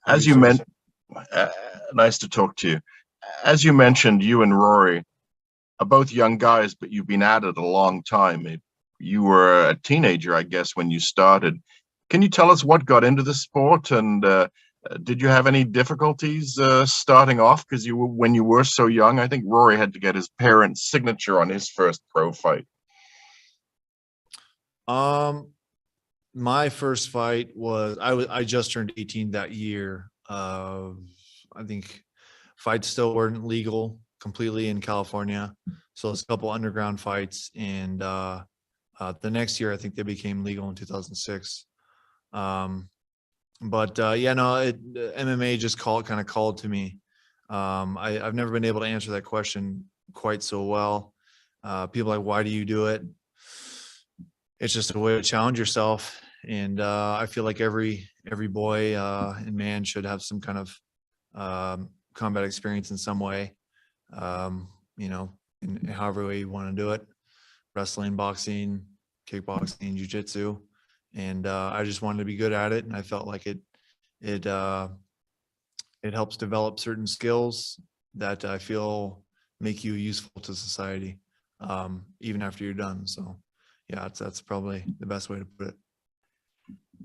As you mentioned, nice to talk to you. As you mentioned, you and Rory are both young guys, but you've been at it a long time. You were a teenager, I guess, when you started. Can you tell us what got into the sport, and did you have any difficulties starting off? Because when you were so young, I think Rory had to get his parents' signature on his first pro fight. My first fight was I just turned 18 that year. I think fights still weren't legal completely in California, so it's a couple underground fights, and the next year I think they became legal in 2006. MMA just called to me. I've never been able to answer that question quite so well. People are like, why do you do it? It's just a way to challenge yourself, and I feel like every boy and man should have some kind of combat experience in some way, in however way you want to do it: wrestling, boxing, kickboxing, jiu-jitsu. And I just wanted to be good at it, and I felt like it it helps develop certain skills that I feel make you useful to society, even after you're done. So yeah, that's probably the best way to put it.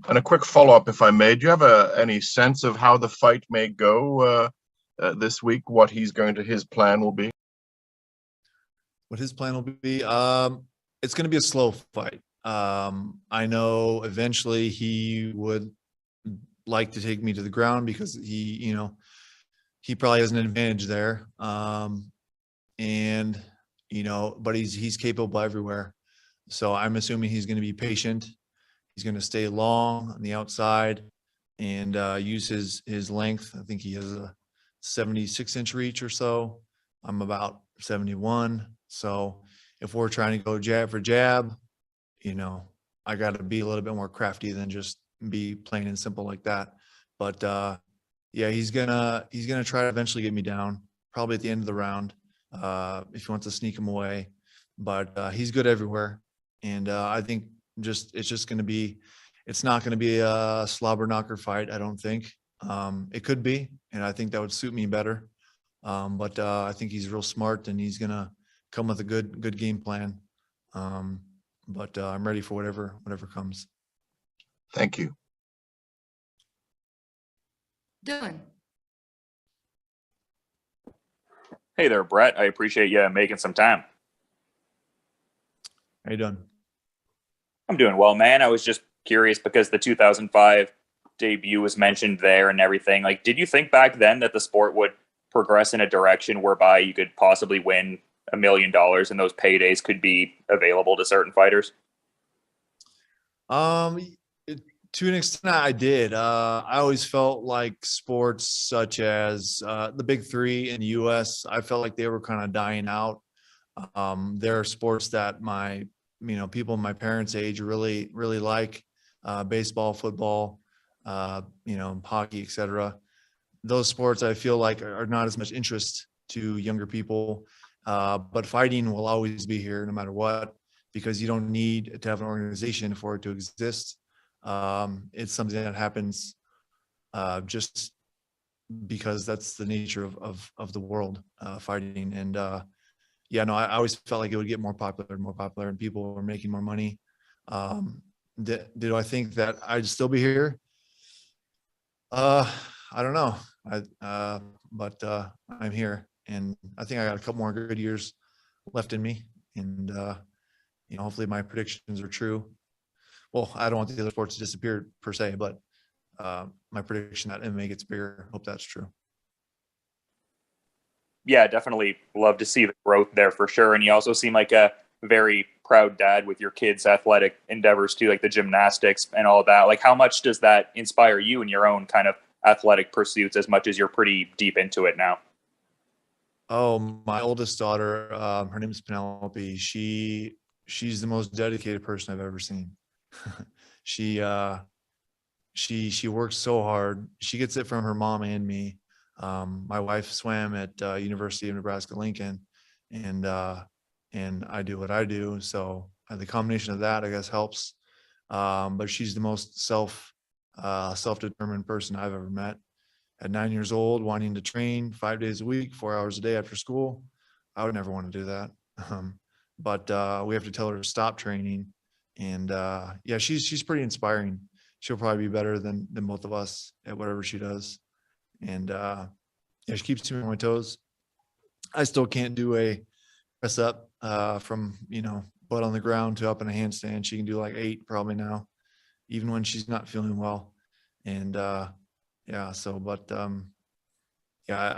And a quick follow-up, if I may, do you have any sense of how the fight may go this week? What his plan will be? What his plan will be? It's going to be a slow fight. I know eventually he would like to take me to the ground because he probably has an advantage there. And but he's capable everywhere. So I'm assuming he's going to be patient. He's going to stay long on the outside and use his length. I think he has a 76-inch reach or so. I'm about 71. So if we're trying to go jab for jab, I got to be a little bit more crafty than just be plain and simple like that. But yeah, he's gonna try to eventually get me down, probably at the end of the round, if he wants to sneak him away. But he's good everywhere, and I think it's not gonna be a slobber knocker fight. I don't think. It could be, and I think that would suit me better. But I think he's real smart, and he's gonna come with a good game plan. But I'm ready for whatever comes. Thank you. Dylan. Hey there, Brett. I appreciate you making some time. How you doing? I'm doing well, man. I was just curious because the 2005 debut was mentioned there and everything. Like, did you think back then that the sport would progress in a direction whereby you could possibly win $1 million and those paydays could be available to certain fighters? To an extent, I did. I always felt like sports such as the big three in the U.S., I felt like they were kind of dying out. There are sports that people my parents' age really like, baseball, football, hockey, etc. Those sports I feel like are not as much interest to younger people. But fighting will always be here no matter what, because you don't need to have an organization for it to exist. It's something that happens just because that's the nature of the world, fighting. And I always felt like it would get more popular, and people were making more money. Do I think that I'd still be here? I don't know. But I'm here, and I think I got a couple more good years left in me, and hopefully my predictions are true. Well, I don't want the other sports to disappear per se, but my prediction that MMA gets bigger, hope that's true. Yeah, definitely love to see the growth there for sure. And you also seem like a very proud dad with your kids' athletic endeavors too, like the gymnastics and all of that. Like, how much does that inspire you in your own kind of athletic pursuits, as much as you're pretty deep into it now? Oh, my oldest daughter, her name is Penelope. She's the most dedicated person I've ever seen. She works so hard. She gets it from her mom and me. My wife swam at University of Nebraska-Lincoln, and I do what I do. So the combination of that, I guess, helps. But she's the most self-determined person I've ever met. At 9 years old, wanting to train 5 days a week, 4 hours a day after school, I would never want to do that. But we have to tell her to stop training. And she's pretty inspiring. She'll probably be better than both of us at whatever she does. And she keeps me on my toes. I still can't do a press up from butt on the ground to up in a handstand. She can do like 8 probably now, even when she's not feeling well. And I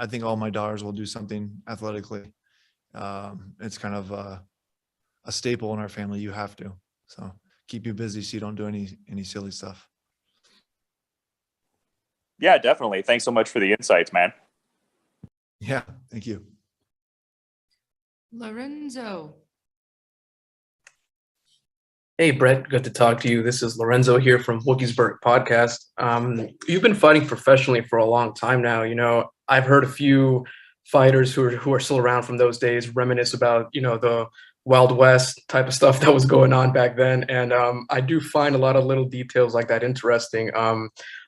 think all my daughters will do something athletically. It's kind of a staple in our family. You have to. So keep you busy so you don't do any silly stuff. Yeah, definitely. Thanks so much for the insights, man. Yeah, thank you. Lorenzo. Hey, Brett, good to talk to you. This is Lorenzo here from Wookiesburg Podcast. You've been fighting professionally for a long time now. I've heard a few fighters who are still around from those days reminisce about, the Wild West type of stuff that was going on back then. And I do find a lot of little details like that interesting.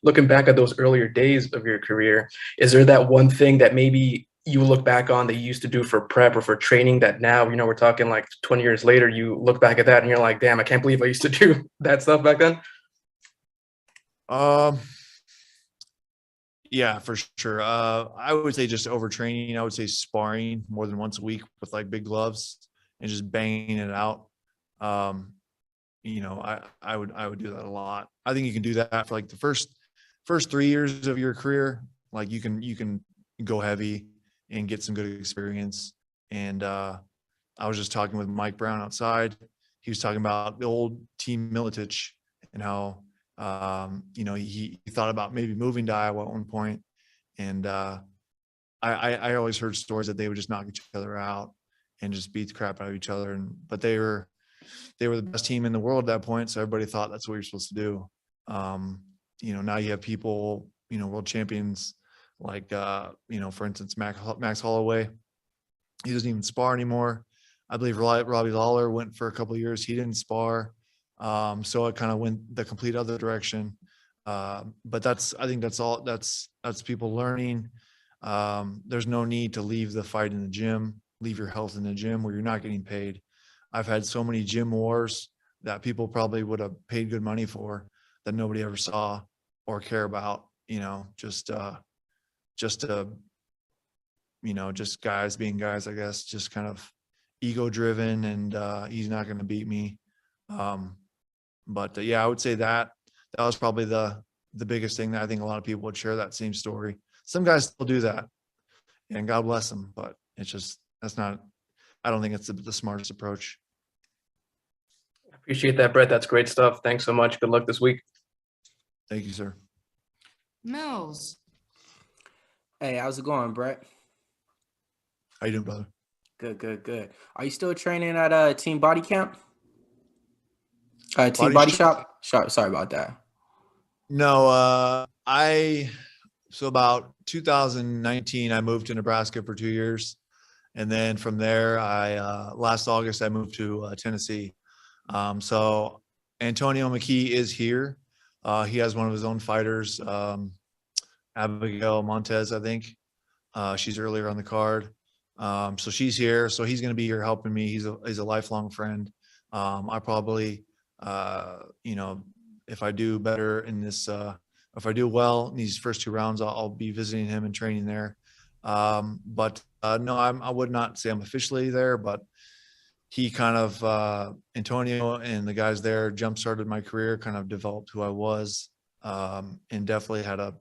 Looking back at those earlier days of your career, is there that one thing that maybe you look back on that you used to do for prep or for training that now, we're talking like 20 years later, you look back at that and you're like, damn, I can't believe I used to do that stuff back then? Yeah, for sure. I would say just overtraining. I would say sparring more than once a week with like big gloves and just banging it out. I would do that a lot. I think you can do that for like the first 3 years of your career. Like you can go heavy and get some good experience. And I was just talking with Mike Brown outside. He was talking about the old Team Militich and how he thought about maybe moving to Iowa at one point. And I always heard stories that they would just knock each other out and just beat the crap out of each other. But they were the best team in the world at that point. So everybody thought that's what you're supposed to do. Now you have people, world champions like, for instance, Max Holloway. He doesn't even spar anymore. I believe Robbie Lawler went for a couple of years. He didn't spar. So it kind of went the complete other direction. But I think that's people learning. There's no need to leave the fight in the gym, leave your health in the gym where you're not getting paid. I've had so many gym wars that people probably would have paid good money for that nobody ever saw or care about, just guys being guys, I guess, just kind of ego driven, and he's not going to beat me. But I would say that was probably the biggest thing that I think a lot of people would share that same story. Some guys still do that, and God bless them, but I don't think it's the smartest approach. Appreciate that, Brett. That's great stuff. Thanks so much. Good luck this week. Thank you, sir. Mills. Hey, how's it going, Brett? How you doing, brother? Good. Are you still training at Team Body Camp? Team Body Shop? Sorry about that. No, so about 2019, I moved to Nebraska for 2 years. And then from there, last August, I moved to Tennessee. So Antonio McKee is here. He has one of his own fighters, Abigail Montez, I think. She's earlier on the card. So she's here. So he's going to be here helping me. He's a lifelong friend. I probably, if I do better in this, if I do well in these first 2 rounds, I'll be visiting him and training there. No, I would not say I'm officially there, but he kind of, Antonio and the guys there jump-started my career, kind of developed who I was, and definitely had a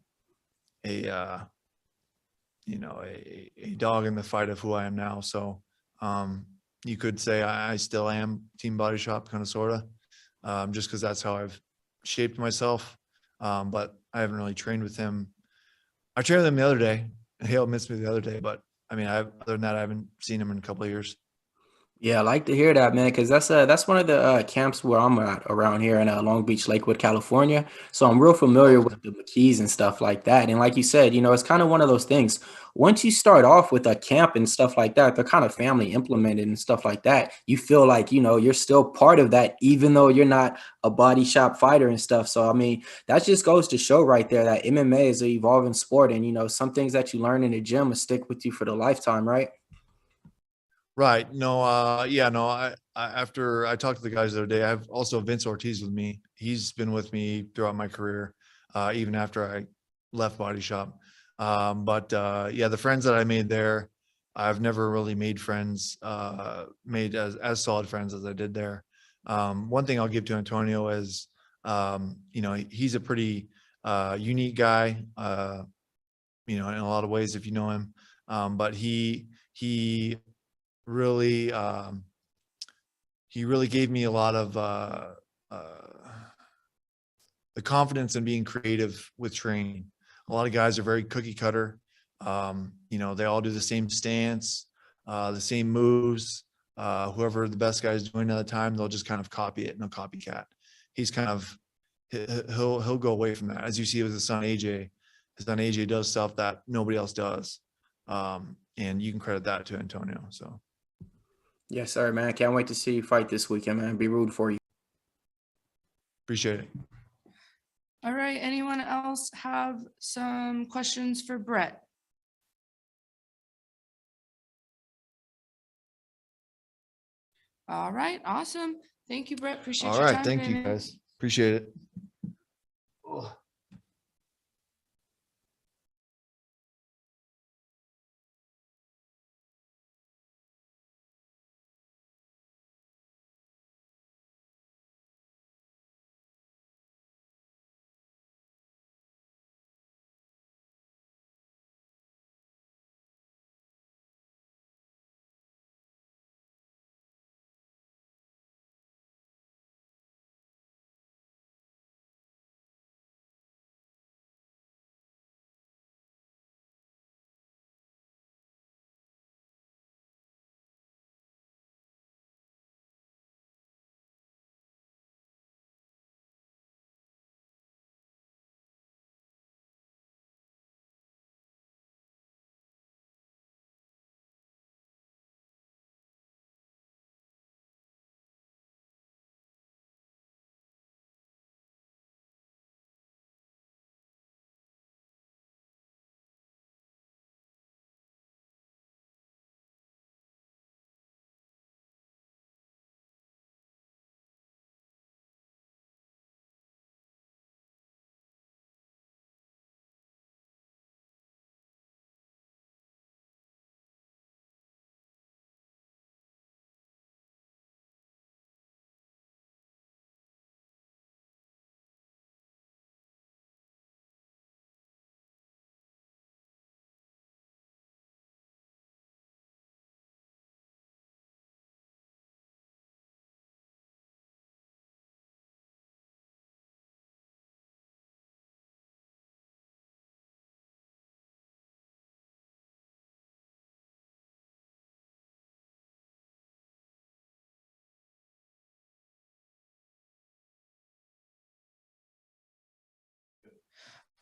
dog in the fight of who I am now. So you could say I still am Team Body Shop, kind of, sort of, just because that's how I've shaped myself. But I haven't really trained with him. I trained with him the other day. Hale missed me the other day, but other than that, I haven't seen him in a couple of years. Yeah, I like to hear that, man, because that's one of the camps where I'm at around here in Long Beach, Lakewood, California. So I'm real familiar with the McKees and stuff like that. And like you said, it's kind of one of those things. Once you start off with a camp and stuff like that, they're kind of family implemented and stuff like that. You feel like, you're still part of that, even though you're not a body shop fighter and stuff. So, I mean, that just goes to show right there that MMA is an evolving sport. And, some things that you learn in the gym will stick with you for the lifetime, right? Right. No, I after I talked to the guys the other day, I have also Vince Ortiz with me. He's been with me throughout my career, even after I left Body Shop. The friends that I made there, I've never really made friends, made as solid friends as I did there. One thing I'll give to Antonio is, he's a pretty unique guy, in a lot of ways, if you know him. But he really gave me a lot of the confidence in being creative with training. A lot of guys are very cookie cutter. They all do the same stance, the same moves. Whoever the best guy is doing at the time, they'll just kind of copy it. No copycat. He's kind of, he'll go away from that. As you see with his son AJ, does stuff that nobody else does. And you can credit that to Antonio. So. Yes, sir, man. Can't wait to see you fight this weekend, man. Be rooting for you. Appreciate it. All right. Anyone else have some questions for Brett? All right. Awesome. Thank you, Brett. Appreciate All your right. time. Thank today, you, man. guys. Appreciate it.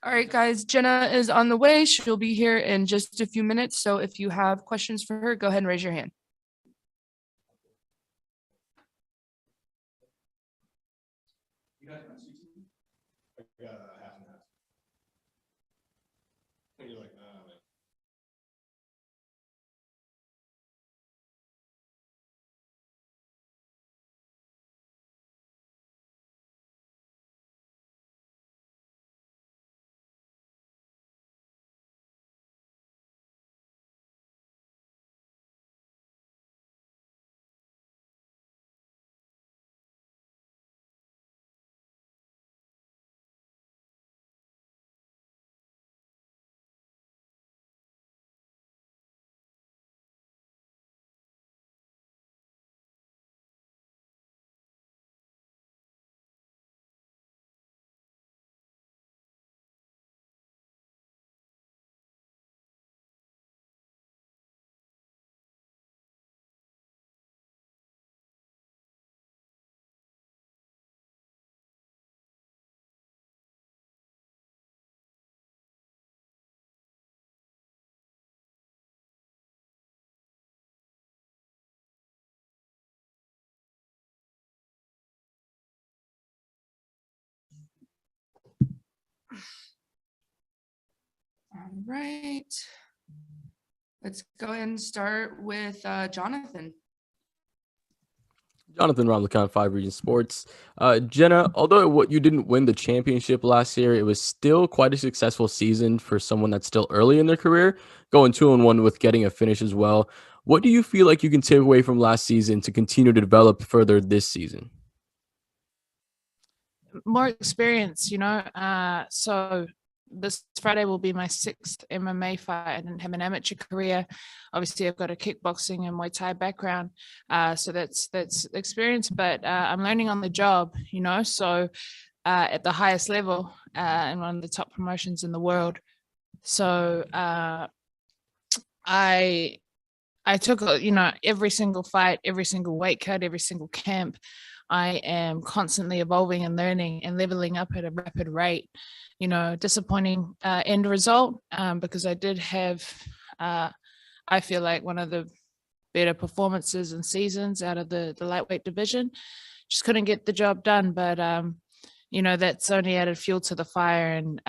All right, guys. Jenna is on the way. She'll be here in just a few minutes. So if you have questions for her, go ahead and raise your hand. All right. Let's go ahead and start with Jonathan. Jonathan Ramlakan, 5 Region Sports. Genah, although you didn't win the championship last year, it was still quite a successful season for someone that's still early in their career, going 2-1 with getting a finish as well. What do you feel like you can take away from last season to continue to develop further this season? More experience, so this Friday will be my 6th MMA fight. I didn't have an amateur career. Obviously, I've got a kickboxing and Muay Thai background, so that's experience. But I'm learning on the job, so at the highest level and one of the top promotions in the world. So I took every single fight, every single weight cut, every single camp. I am constantly evolving and learning and leveling up at a rapid rate. Disappointing end result because I did have, I feel like one of the better performances and seasons out of the lightweight division. Just couldn't get the job done, but you know, that's only added fuel to the fire, and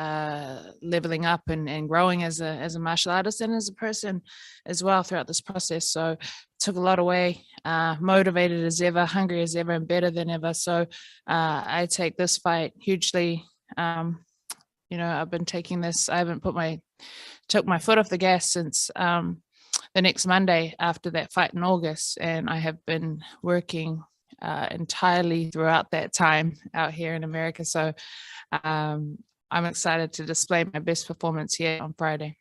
leveling up and growing as a martial artist and as a person as well throughout this process. So took a lot away, motivated as ever, hungry as ever, and better than ever. So I take this fight hugely. You know, I've been taking this, I haven't took my foot off the gas since the next Monday after that fight in August. And I have been working entirely throughout that time out here in America. So I'm excited to display my best performance here on Friday.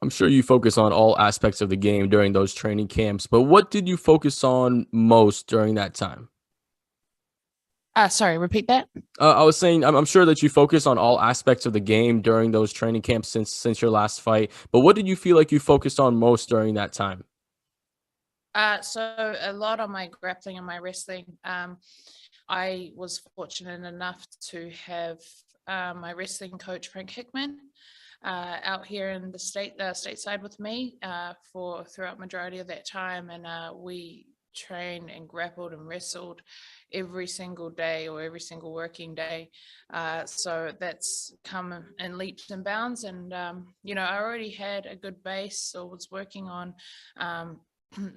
I'm sure you focus on all aspects of the game during those training camps, but what did you focus on most during that time? Sorry, repeat that. I was saying, I'm sure that you focus on all aspects of the game during those training camps since your last fight, but what did you feel like you focused on most during that time? So a lot on my grappling and my wrestling. I was fortunate enough to have my wrestling coach, Frank Hickman, out here in the stateside with me for throughout majority of that time. And we trained and grappled and wrestled every single day or every single working day. So that's come in leaps and bounds. And, you know, I already had a good base or was working on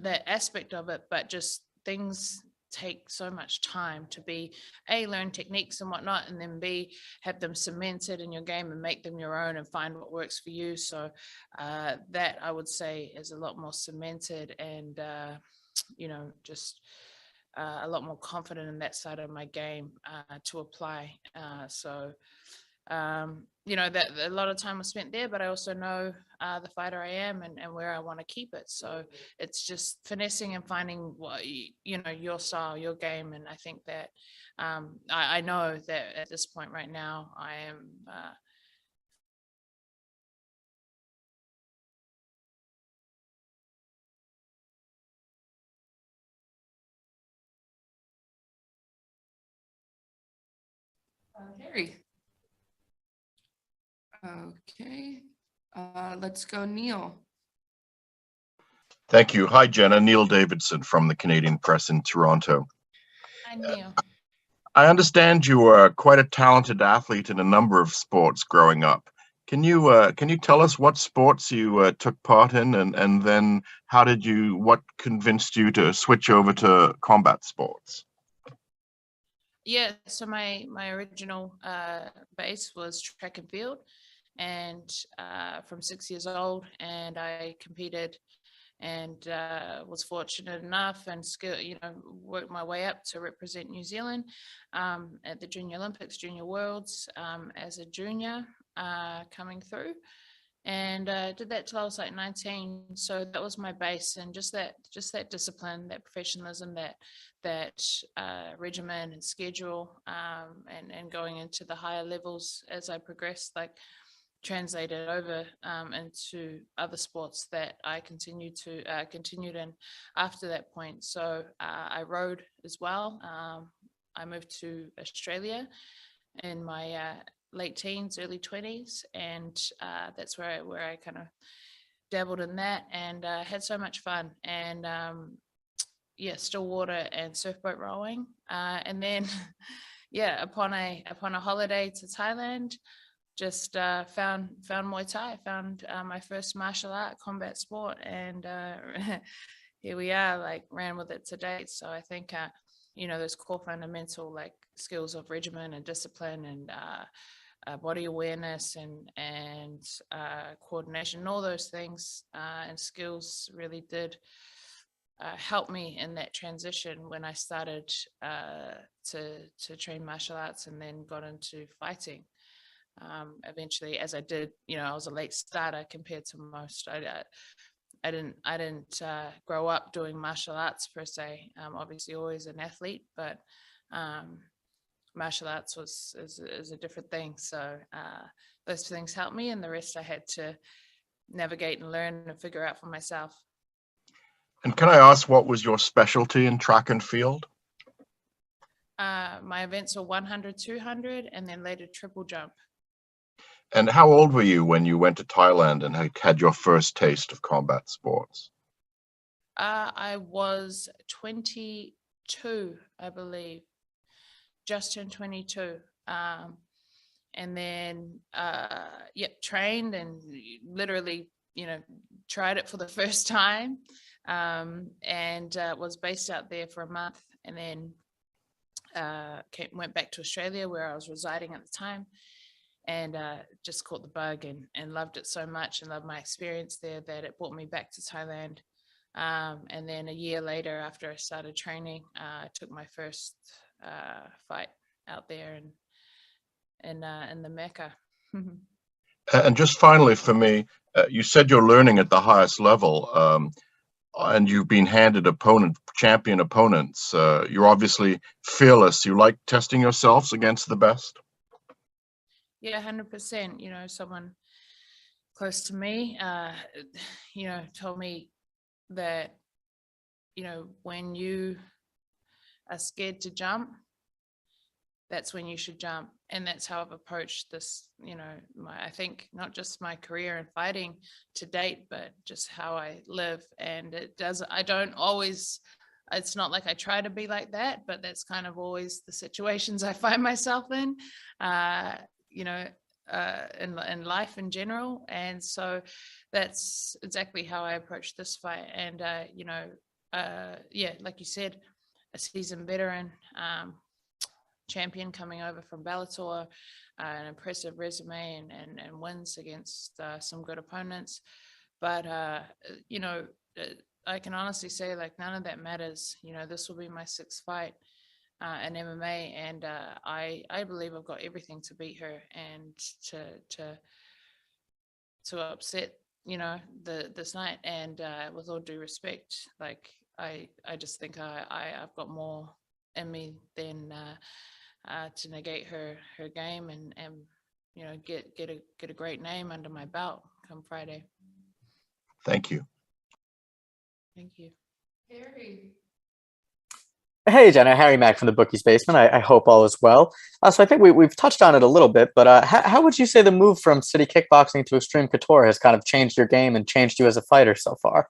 that aspect of it, but just things take so much time to be learn techniques and whatnot, and then have them cemented in your game and make them your own and find what works for you. So that I would say is a lot more cemented and you know, just a lot more confident in that side of my game to apply. You know, that a lot of time was spent there, but I also know the fighter I am and where I want to keep it. So it's just finessing and finding what, you know, your style, your game. And I think that I know that at this point right now, I am Harry. Okay, let's go, Neil. Thank you. Hi, Jenna. Neil Davidson from the Canadian Press in Toronto. Hi, Neil. I understand you were quite a talented athlete in a number of sports growing up. Can you tell us what sports you took part in, and then what convinced you to switch over to combat sports? Yeah, so my original base was track and field, and from 6 years old, and I competed and was fortunate enough and worked my way up to represent New Zealand at the Junior Olympics, Junior Worlds as a junior coming through. And did that till I was like 19. So that was my base, and just that discipline, that professionalism, that regimen and schedule, and going into the higher levels as I progressed, like translated over into other sports that I continued in after that point. So I rode as well. I moved to Australia in my late teens, early 20s, and that's where I kind of dabbled in that and had so much fun. And still water and surfboat rowing, and then upon a holiday to Thailand, just found Muay Thai, found my first martial art combat sport, and here we are, like ran with it to date. So I think those core fundamental like skills of regimen and discipline and body awareness and coordination, all those things and skills really did help me in that transition when I started to train martial arts and then got into fighting. Eventually, as I did, I was a late starter compared to most. I didn't grow up doing martial arts per se. Obviously, always an athlete, but martial arts is a different thing. So those things helped me, and the rest I had to navigate and learn and figure out for myself. And can I ask, what was your specialty in track and field? My events were 100, 200, and then later triple jump. And how old were you when you went to Thailand and had your first taste of combat sports? I was 22, I believe, just turned 22. And then, trained and literally, tried it for the first time, and was based out there for a month, and then went back to Australia where I was residing at the time, and just caught the bug and loved it so much and loved my experience there that it brought me back to Thailand. And then a year later, after I started training, I took my first fight out there in the Mecca. And just finally for me, you said you're learning at the highest level, and you've been handed champion opponents. You're obviously fearless. You like testing yourselves against the best? Yeah, 100%. Someone close to me, told me that, when you are scared to jump, that's when you should jump. And that's how I've approached this, I think not just my career in fighting to date, but just how I live. And I don't always, it's not like I try to be like that, but that's kind of always the situations I find myself in, in life in general. And so that's exactly how I approach this fight. And, like you said, a seasoned veteran, champion coming over from Bellator, an impressive resume and wins against some good opponents. But, I can honestly say, like, none of that matters. This will be my 6th fight in MMA, and I believe I've got everything to beat her and to upset, this night. And with all due respect, like, I just think I've got more in me than to negate her game and get a great name under my belt come Friday. Thank you. Thank you. Harry. Hey, Jenna, Harry Mack from the Bookies Basement. I hope all is well. So I think we've touched on it a little bit, but how would you say the move from City Kickboxing to Extreme Couture has kind of changed your game and changed you as a fighter so far?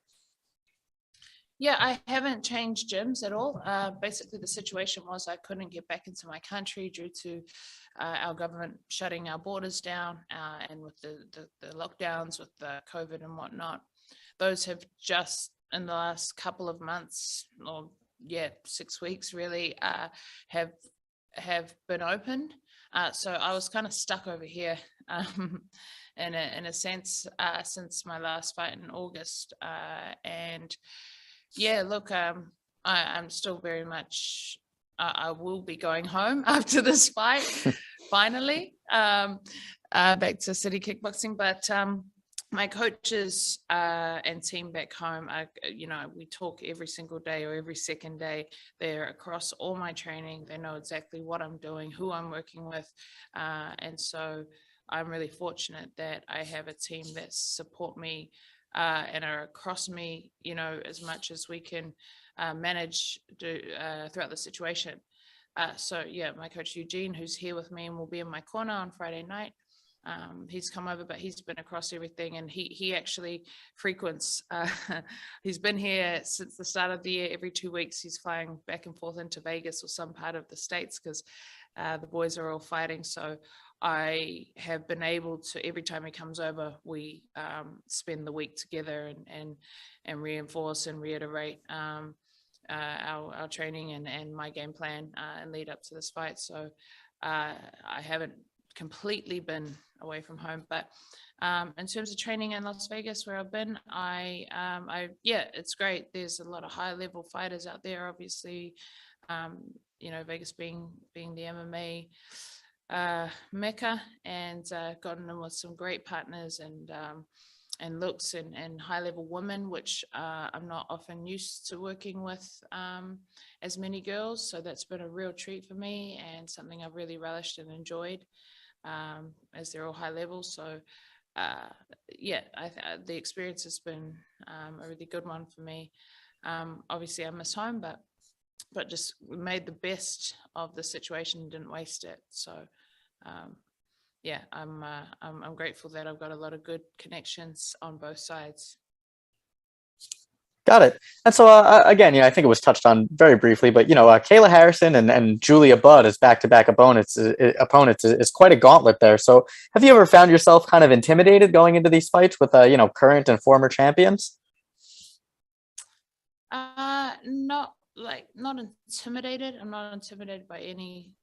Yeah, I haven't changed gyms at all. Basically, the situation was I couldn't get back into my country due to our government shutting our borders down, and with the lockdowns with the COVID and whatnot. Those have just in the last couple of months, or 6 weeks really, have been opened. So I was kind of stuck over here in a sense since my last fight in August, and yeah, look, I'm still very much, I will be going home after this fight, finally, back to City Kickboxing. But my coaches and team back home, we talk every single day or every second day. They're across all my training. They know exactly what I'm doing, who I'm working with. And so I'm really fortunate that I have a team that support me and are across me, as much as we can manage throughout the situation. So yeah, my coach Eugene, who's here with me and will be in my corner on Friday night, he's come over, but he's been across everything, and he actually frequents, he's been here since the start of the year. Every 2 weeks he's flying back and forth into Vegas or some part of the States because the boys are all fighting. So I have been able to, every time he comes over, we spend the week together and reinforce and reiterate our training and my game plan and lead up to this fight. So I haven't completely been away from home, but in terms of training in Las Vegas, where I've been, it's great. There's a lot of high level fighters out there, obviously. Vegas being the MMA Mecca, and gotten in with some great partners and looks and high level women, which I'm not often used to working with as many girls. So that's been a real treat for me and something I've really relished and enjoyed, as they're all high level. So the experience has been a really good one for me. Obviously I miss home, but just made the best of the situation and didn't waste it. So I'm grateful that I've got a lot of good connections on both sides. Got it. And so again, I think it was touched on very briefly, but Kayla Harrison and Julia Budd as back-to-back opponents is quite a gauntlet there. So have you ever found yourself kind of intimidated going into these fights with current and former champions? Not intimidated. I'm not intimidated by any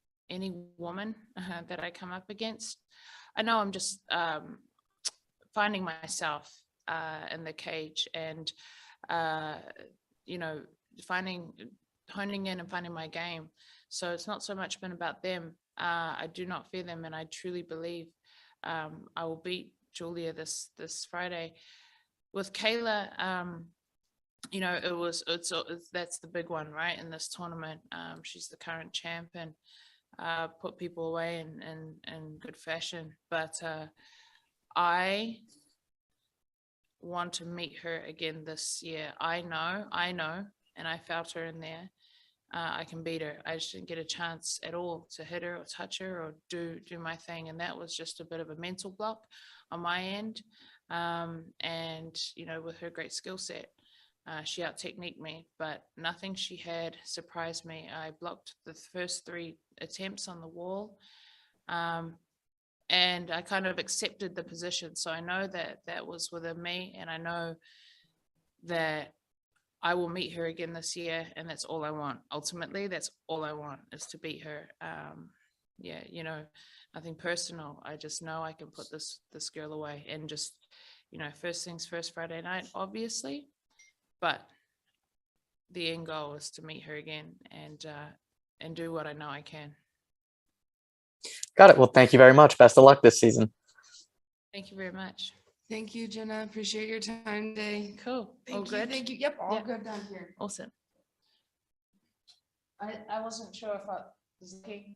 woman that I come up against. I know I'm just finding myself in the cage and honing in and finding my game. So it's not so much been about them. I do not fear them, and I truly believe I will beat Julia this Friday. With Kayla, that's the big one, right? In this tournament, she's the current champ and put people away in good fashion. But I want to meet her again this year. I know, and I felt her in there. I can beat her. I just didn't get a chance at all to hit her or touch her or do my thing, and that was just a bit of a mental block on my end. And with her great skill set, she out-techniqued me, but nothing she had surprised me. I blocked the first 3 attempts on the wall, and I kind of accepted the position. So I know that was within me, and I know that I will meet her again this year, and that's all I want. Ultimately, that's all I want, is to beat her. Nothing personal. I just know I can put this girl away, and just, first things first, Friday night, obviously. But the end goal is to meet her again and do what I know I can. Got it. Well, thank you very much. Best of luck this season. Thank you very much. Thank you, Jenna. Appreciate your time today. Cool. Thank All you. good? Thank you. Yep, all Yeah. good down here. Awesome. I wasn't sure if I was okay.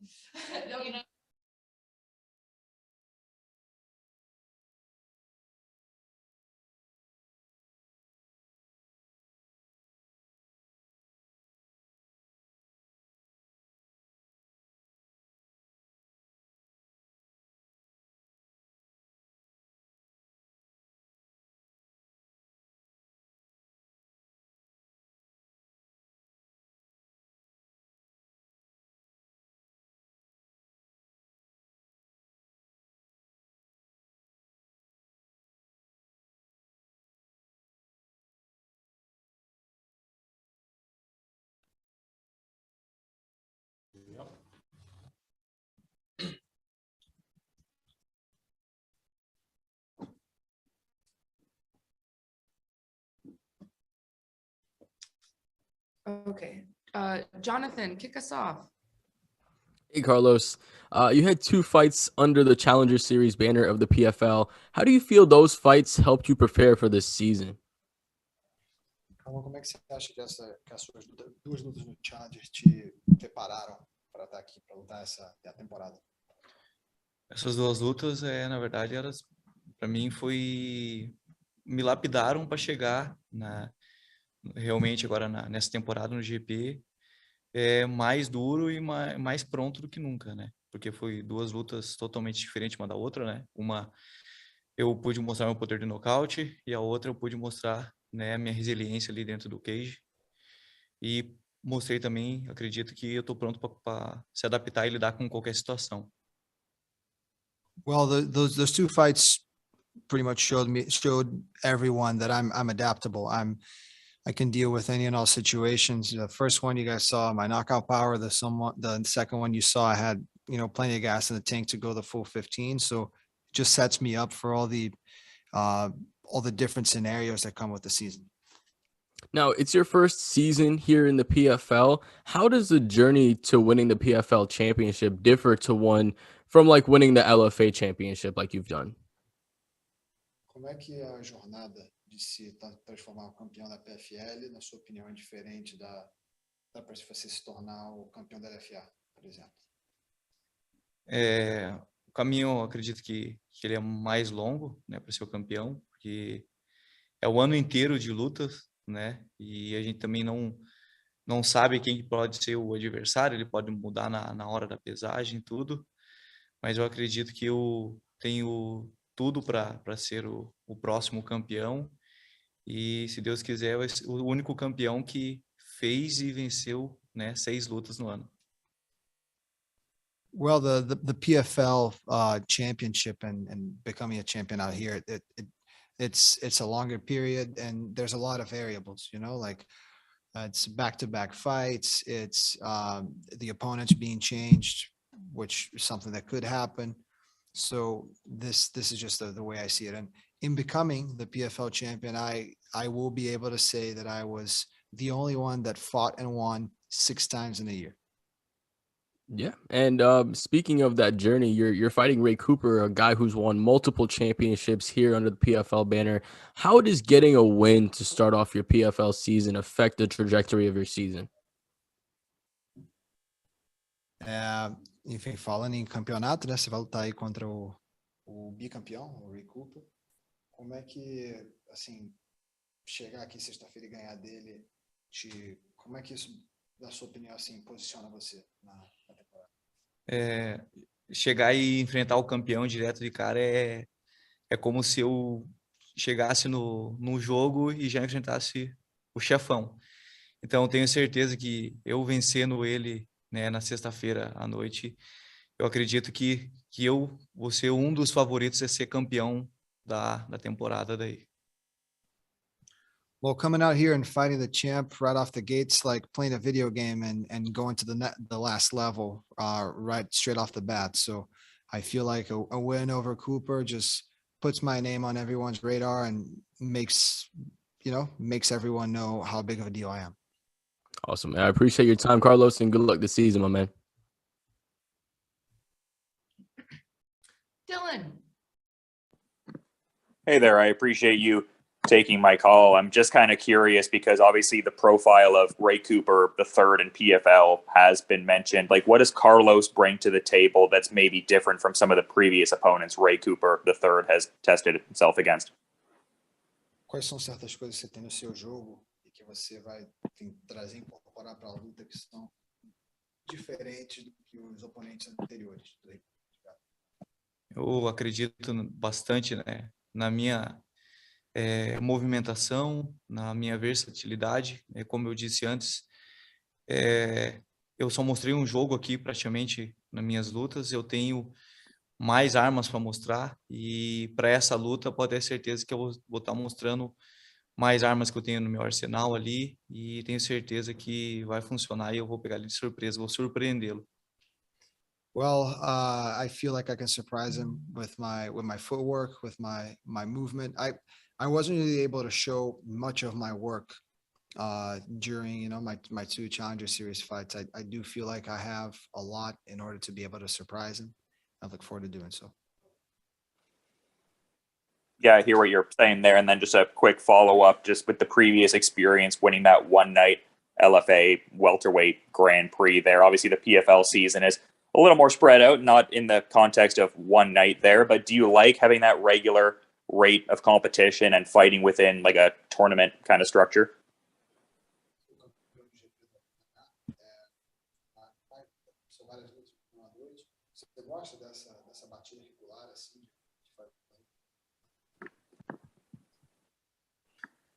Okay. Jonathan, kick us off. Hey, Carlos. You had 2 fights under the Challenger Series banner of the PFL. How do you feel those fights helped you prepare for this season? Como é que você acha que as suas duas lutas no Challenger te prepararam para estar aqui, para lutar essa temporada? Essas 2 lutas, na verdade, elas, para mim, me lapidaram para chegar realmente agora nessa temporada no GP mais duro e mais pronto do que nunca, né? Porque foi 2 lutas totalmente diferentes uma da outra, né? Uma eu pude mostrar meu poder de nocaute e a outra eu pude mostrar, né, a minha resiliência ali dentro do cage. E mostrei também, acredito que eu estou pronto para se adaptar e lidar com qualquer situação. Well, those 2 fights pretty much showed everyone that I'm adaptable. I can deal with any and all situations. The first one you guys saw my knockout power. The second one you saw I had plenty of gas in the tank to go the full 15. So it just sets me up for all the different scenarios that come with the season. Now, it's your first season here in the PFL. How does the journey to winning the PFL championship differ to one from like winning the LFA championship like you've done? Como é que a jornada de se transformar o campeão da PFL, na sua opinião, é diferente da para você se tornar o campeão da LFA, por exemplo? O caminho, acredito que ele é mais longo, né, para ser o campeão, porque é o ano inteiro de lutas, né? E a gente também não sabe quem pode ser o adversário, ele pode mudar na hora da pesagem, tudo. Mas eu acredito que eu tenho tudo para ser o próximo campeão E, se Deus quiser, vai ser o único campeão que fez e venceu, né, 6 lutas no ano. Well, the PFL championship and becoming a champion out here, it's a longer period, and there's a lot of variables, you know, like it's back-to-back fights, it's the opponents being changed, which is something that could happen. So this is just the way I see it. And in becoming the PFL champion, I will be able to say that I was the only one that fought and won 6 times in a year. Yeah, and speaking of that journey, you're fighting Ray Cooper, a guy who's won multiple championships here under the PFL banner. How does getting a win to start off your PFL season affect the trajectory of your season? Enfim, falando em campeonato, né? Você vai lutar aí contra o bicampeão, o Ray Cooper. Como é que, assim, chegar aqui sexta-feira e ganhar dele, como é que isso, na sua opinião, assim, posiciona você na temporada? Chegar e enfrentar o campeão direto de cara é como se eu chegasse no jogo e já enfrentasse o chefão. Então, tenho certeza que eu vencendo ele, né, na sexta-feira à noite, eu acredito que eu vou ser um dos favoritos a ser campeão da temporada daí. Well, coming out here and fighting the champ right off the gates, like playing a video game and going to the last level right straight off the bat. So I feel like a win over Cooper just puts my name on everyone's radar and makes everyone know how big of a deal I am. Awesome, man. I appreciate your time, Carlos, and good luck this season, my man. Dylan. Hey there, I appreciate you taking my call. I'm just kind of curious because obviously the profile of Ray Cooper III in PFL has been mentioned. Like, what does Carlos bring to the table that's maybe different from some of the previous opponents Ray Cooper III has tested himself against? Quais são certas coisas que você tem no seu jogo e que você vai trazer e incorporar para a luta que são diferentes do que os oponentes anteriores? Eu acredito bastante, né, na minha movimentação, na minha versatilidade. Como eu disse antes, eu só mostrei um jogo aqui praticamente nas minhas lutas. Eu tenho mais armas para mostrar e para essa luta pode ter certeza que eu vou estar mostrando mais armas que eu tenho no meu arsenal ali e tenho certeza que vai funcionar e eu vou pegar ele de surpresa, vou surpreendê-lo. Well, I feel like I can surprise him with my footwork, with my movement. I wasn't really able to show much of my work during my 2 Challenger Series fights. I do feel like I have a lot in order to be able to surprise him. I look forward to doing so. Yeah, I hear what you're saying there. And then just a quick follow-up, just with the previous experience winning that one-night LFA welterweight Grand Prix there. Obviously, the PFL season is a little more spread out, not in the context of one night there, but do you like having that regular rate of competition and fighting within like a tournament kind of structure?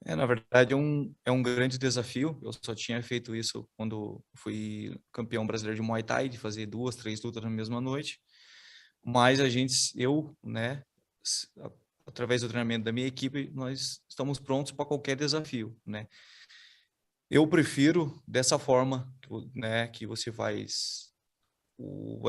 Na verdade, é um grande desafio. Eu só tinha feito isso quando fui campeão brasileiro de Muay Thai, de fazer 2, 3 lutas na mesma noite. Mas eu, né, através do treinamento da minha equipe, nós estamos prontos para qualquer desafio, né? Eu prefiro dessa forma, né, que você vai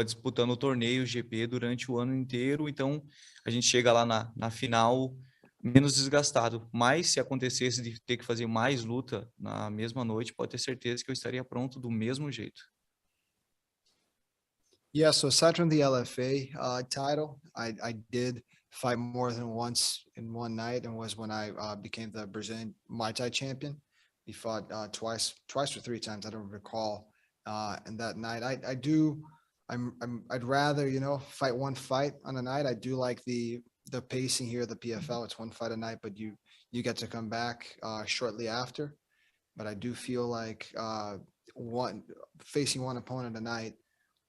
disputando o torneio GP durante o ano inteiro, então a gente chega lá na final menos desgastado. Mas se acontecesse de ter que fazer mais luta na mesma noite, pode ter certeza que eu estaria pronto do mesmo jeito. Yeah, so aside from the LFA title, I did fight more than once in one night, and was when I became the Brazilian Muay Thai champion. We fought twice or 3 times, I don't recall. And that night, I'd rather fight one fight on a night. I do like the pacing here at the PFL. It's one fight a night, but you get to come back shortly after. But I do feel like facing one opponent a night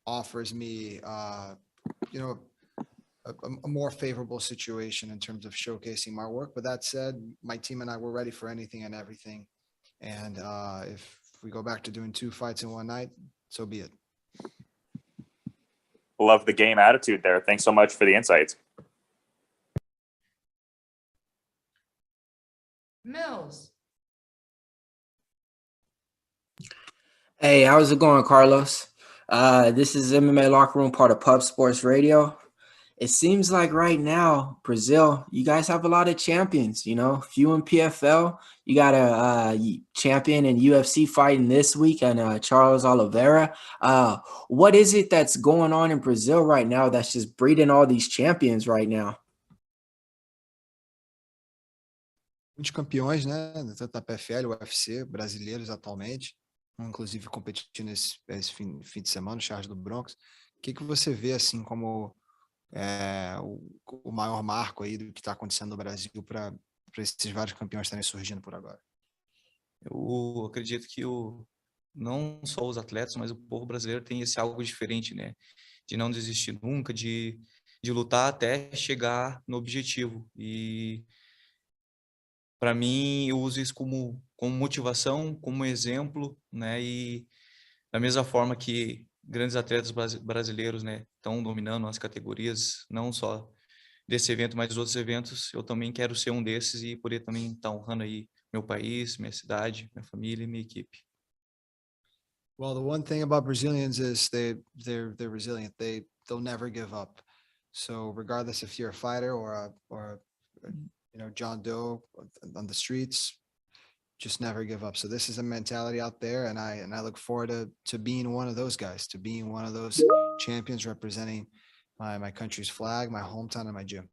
offers me a more favorable situation in terms of showcasing my work. But that said, my team and I were ready for anything and everything. And if we go back to doing 2 fights in one night, so be it. Love the game attitude there. Thanks so much for the insights. Mills. Hey, how's it going, Carlos? This is MMA Locker Room, part of Pub Sports Radio. It seems like right now, Brazil, you guys have a lot of champions, you know, few in PFL. You got a champion in UFC fighting this week, and Charles Oliveira. What is it that's going on in Brazil right now that's just breeding all these champions right now? Muitos campeões, né? Tanto na PFL, UFC, brasileiros atualmente, inclusive competindo esse fim de semana, no Charge do Bronx. O que você vê assim como o maior marco aí do que está acontecendo no Brasil para esses vários campeões estarem surgindo por agora? Eu acredito que não só os atletas, mas o povo brasileiro tem esse algo diferente, né? De não desistir nunca, de lutar até chegar no objetivo. E para mim, eu uso isso como motivação, como exemplo, né? E da mesma forma que grandes atletas brasileiros, né, estão dominando as categorias, não só desse evento, mas dos outros eventos, eu também quero ser um desses e poder também estar honrando aí meu país, minha cidade, minha família e minha equipe. Well, the one thing about Brazilians is they're resilient. They'll never give up. So regardless if you're a fighter or you know, John Doe on the streets, just never give up. So this is a mentality out there, and I look forward to being one of those guys, to being one of those champions representing my country's flag, my hometown, and my gym.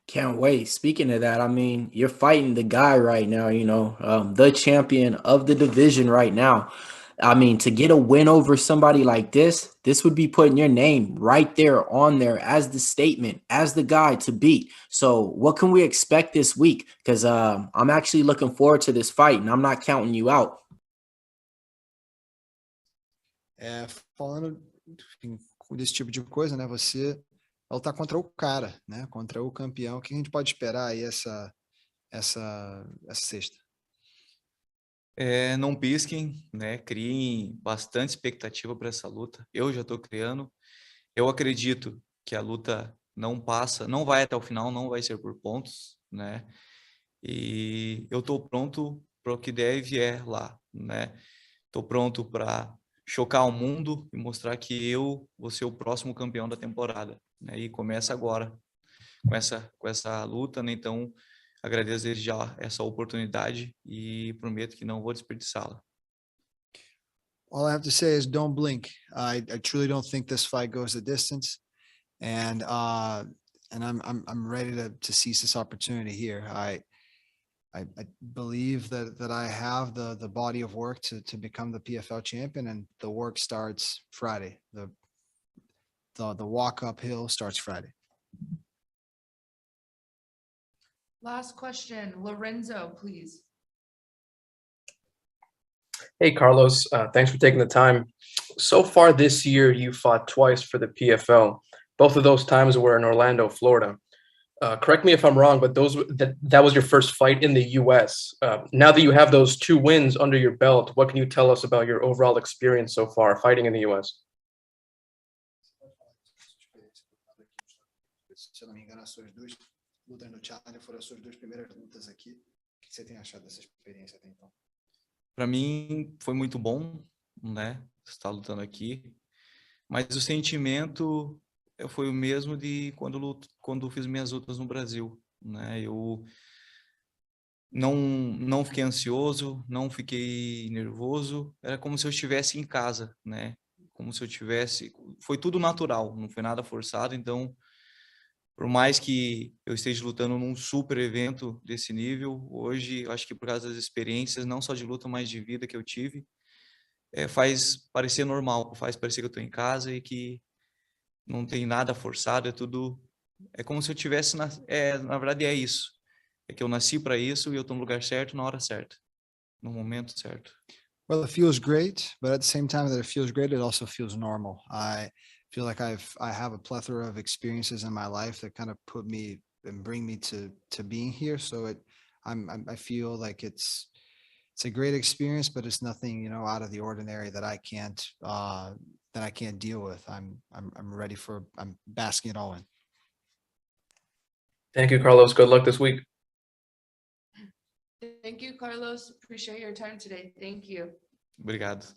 Can't wait. Speaking of that, I mean, you're fighting the guy right now, you know, the champion of the division right now. I mean, to get a win over somebody like this would be putting your name right there on there as the statement, as the guy to beat. So what can we expect this week? Because I'm actually looking forward to this fight, and I'm not counting you out. Falando desse tipo de coisa, né? Você vai lutar contra o cara, né? Contra o campeão. O que a gente pode esperar aí essa sexta? Não pisquem, né? Criem bastante expectativa para essa luta. Eu já estou criando. Eu acredito que a luta não vai até o final, não vai ser por pontos, né? E eu estou pronto para o que deve lá, né? Estou pronto para chocar o mundo e mostrar que eu vou ser o próximo campeão da temporada, né? E começa agora com essa luta, né? Então agradeço desde já essa oportunidade e prometo que não vou desperdiçá-la. All I have to say is don't blink. I truly don't think this fight goes the distance, and I'm ready to seize this opportunity here. I believe that I have the body of work to become the PFL champion, and the work starts Friday. The walk uphill starts Friday. Last question, Lorenzo, please. Hey, Carlos, thanks for taking the time. So far this year, you fought twice for the PFL. Both of those times were in Orlando, Florida. Correct me if I'm wrong, but that was your first fight in the U.S. Now that you have those 2 wins under your belt, what can you tell us about your overall experience so far fighting in the U.S.? Se eu não me engano, as suas 2 lutas no Challenger foram as suas 2 primeiras lutas aqui. O que você tem achado dessa experiência até então? Para mim foi muito bom, né? Estar lutando aqui, mas o sentimento foi o mesmo de quando fiz minhas lutas no Brasil, né? Eu não fiquei ansioso, não fiquei nervoso, era como se eu estivesse em casa, né? Como se eu tivesse, foi tudo natural, não foi nada forçado, então por mais que eu esteja lutando num super evento desse nível, hoje, acho que por causa das experiências, não só de luta, mas de vida que eu tive, faz parecer normal, faz parecer que eu estou em casa e que não tem nada forçado, é como se eu tivesse, na verdade é isso, é que eu nasci para isso e eu estou no lugar certo, na hora certa, no momento certo. Well, it feels great, but at the same time that it feels great, it also feels normal. It feel like I have a plethora of experiences in my life that kind of put me and bring me to being here. So I feel like it's a great experience, but it's nothing, you know, out of the ordinary that I can't deal with. I'm ready for, I'm basking it all in. Thank you, Carlos. Good luck this week. Thank you, Carlos. Appreciate your time today. Thank you. Obrigado.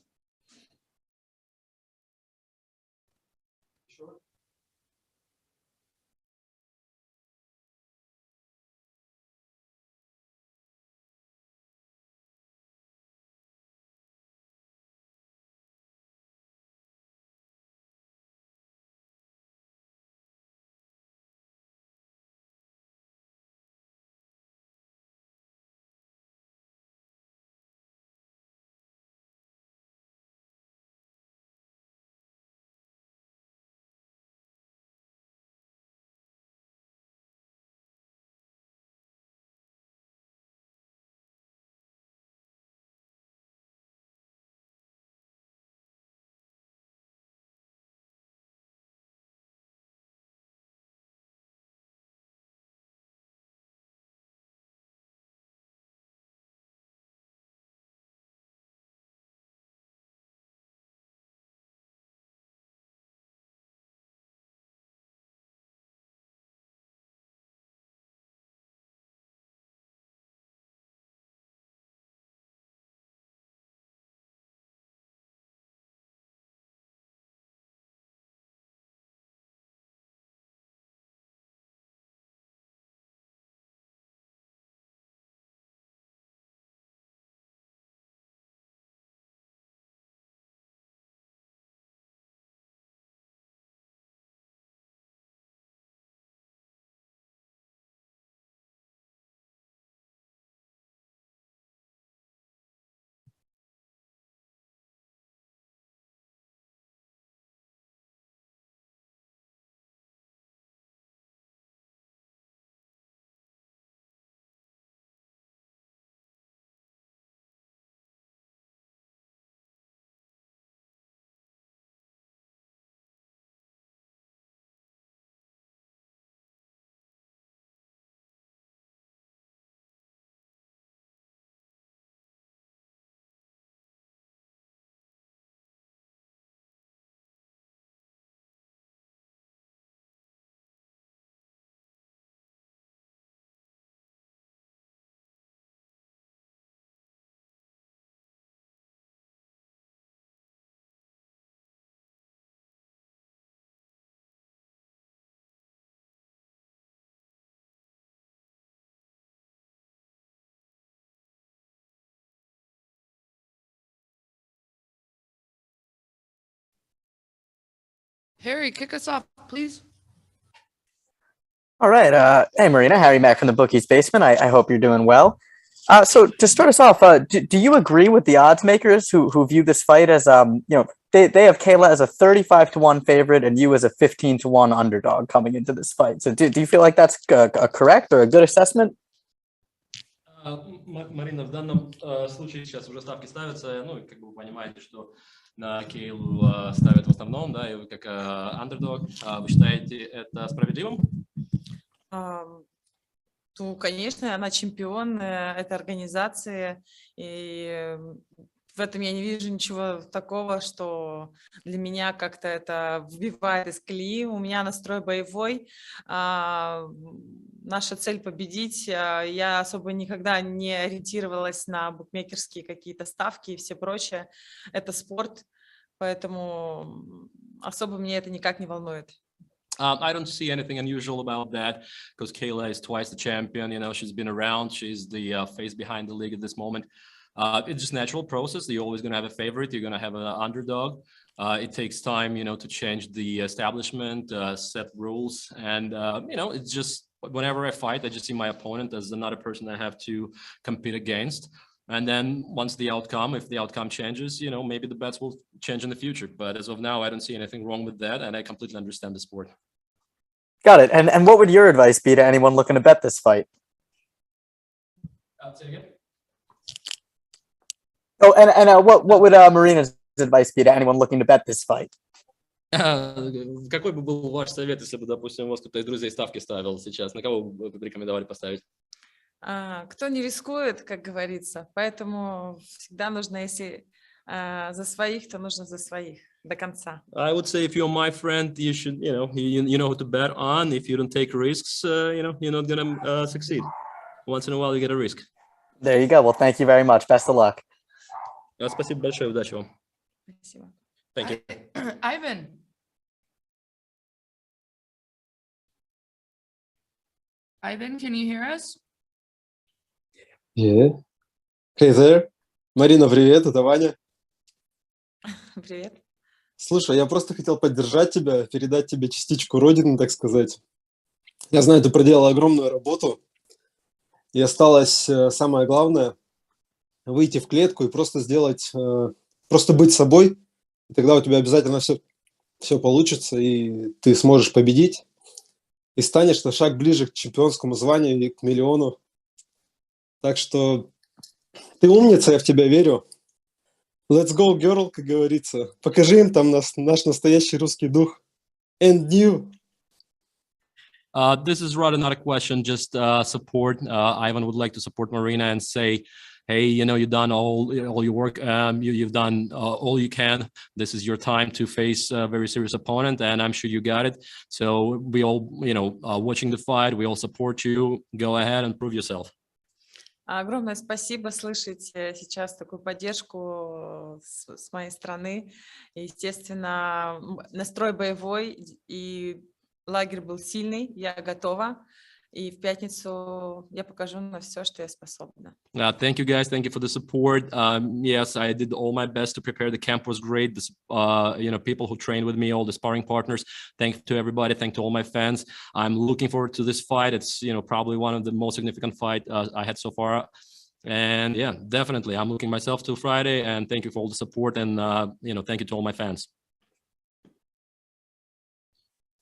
Harry, kick us off, please. All right. Hey, Marina, Harry Mack from the Bookies Basement. I hope you're doing well. So to start us off, do you agree with the odds makers who view this fight as they have Kayla as a 35-1 favorite and you as a 15-1 underdog coming into this fight? So do you feel like that's a correct or a good assessment? Марина, в данном случае сейчас уже ставки ставятся, ну, как бы вы понимаете, что на Кейлу ставят в основном, да, и вы как андердог, вы считаете это справедливым? То, конечно, она чемпион этой организации, и в этом я не вижу ничего такого, что для меня как-то это выбивает из колеи. У меня настрой боевой, наша цель победить. Я особо никогда не ориентировалась на букмекерские какие-то ставки и все прочее. Это спорт, поэтому особо мне это никак не волнует. I don't see anything unusual about that because Kayla is twice the champion. You know, she's been around. She's the face behind the league at this moment. It's just natural process. You're always going to have a favorite. You're going to have an underdog. It takes time, you know, to change the establishment, set rules. And, you know, it's just whenever I fight, I just see my opponent as another person I have to compete against. And then once the outcome, if the outcome changes, you know, maybe the bets will change in the future. But as of now, I don't see anything wrong with that. And I completely understand the sport. Got it. And what would your advice be to anyone looking to bet this fight? Say again. Oh, and what would Marina's advice be to anyone looking to bet this fight? Какой бы был ваш совет, если бы, допустим, у вас кто-то из друзей ставки ставил сейчас? На кого вы бы рекомендовали поставить? Кто не рискует, как говорится, поэтому всегда нужно, если за своих, то нужно за своих до конца. I would say if you're my friend, you should, you know who to bet on. If you don't take risks, you're not gonna succeed. Once in a while, you get a risk. There you go. Well, thank you very much. Best of luck. Спасибо большое, удачи вам. Спасибо. Thank you. Ivan. Ivan, can you hear us? Yeah. Hey there. Марина, привет, это Ваня. Привет. Слушай, я просто хотел поддержать тебя, передать тебе частичку родины, так сказать. Я знаю, ты проделала огромную работу, и осталось самое главное – выйти в клетку и просто сделать, просто быть собой, и тогда у тебя обязательно все получится, и ты сможешь победить, и станешь на шаг ближе к чемпионскому званию и к миллиону. Так что ты умница, я в тебя верю. Let's go, girl, как говорится. Покажи им там наш настоящий русский дух. And you. This is rather not a question, just support. Ivan would like to support Marina and say, hey, you've done all your work. You've done all you can. This is your time to face a very serious opponent, and I'm sure you got it. So we all, watching the fight, we all support you. Go ahead and prove yourself. Огромное спасибо слышать сейчас такую поддержку с моей стороны. Естественно, настрой боевой, и лагерь был сильный, я готова. И в пятницу я покажу на все, что я способна. Thank you, guys. Thank you for the support. Yes, I did all my best to prepare. The camp was great. This, people who trained with me, all the sparring partners. Thank you to everybody. Thank you to all my fans. I'm looking forward to this fight. It's, probably one of the most significant fights I had so far. And yeah, definitely, I'm looking myself to Friday. And thank you for all the support. And, thank you to all my fans.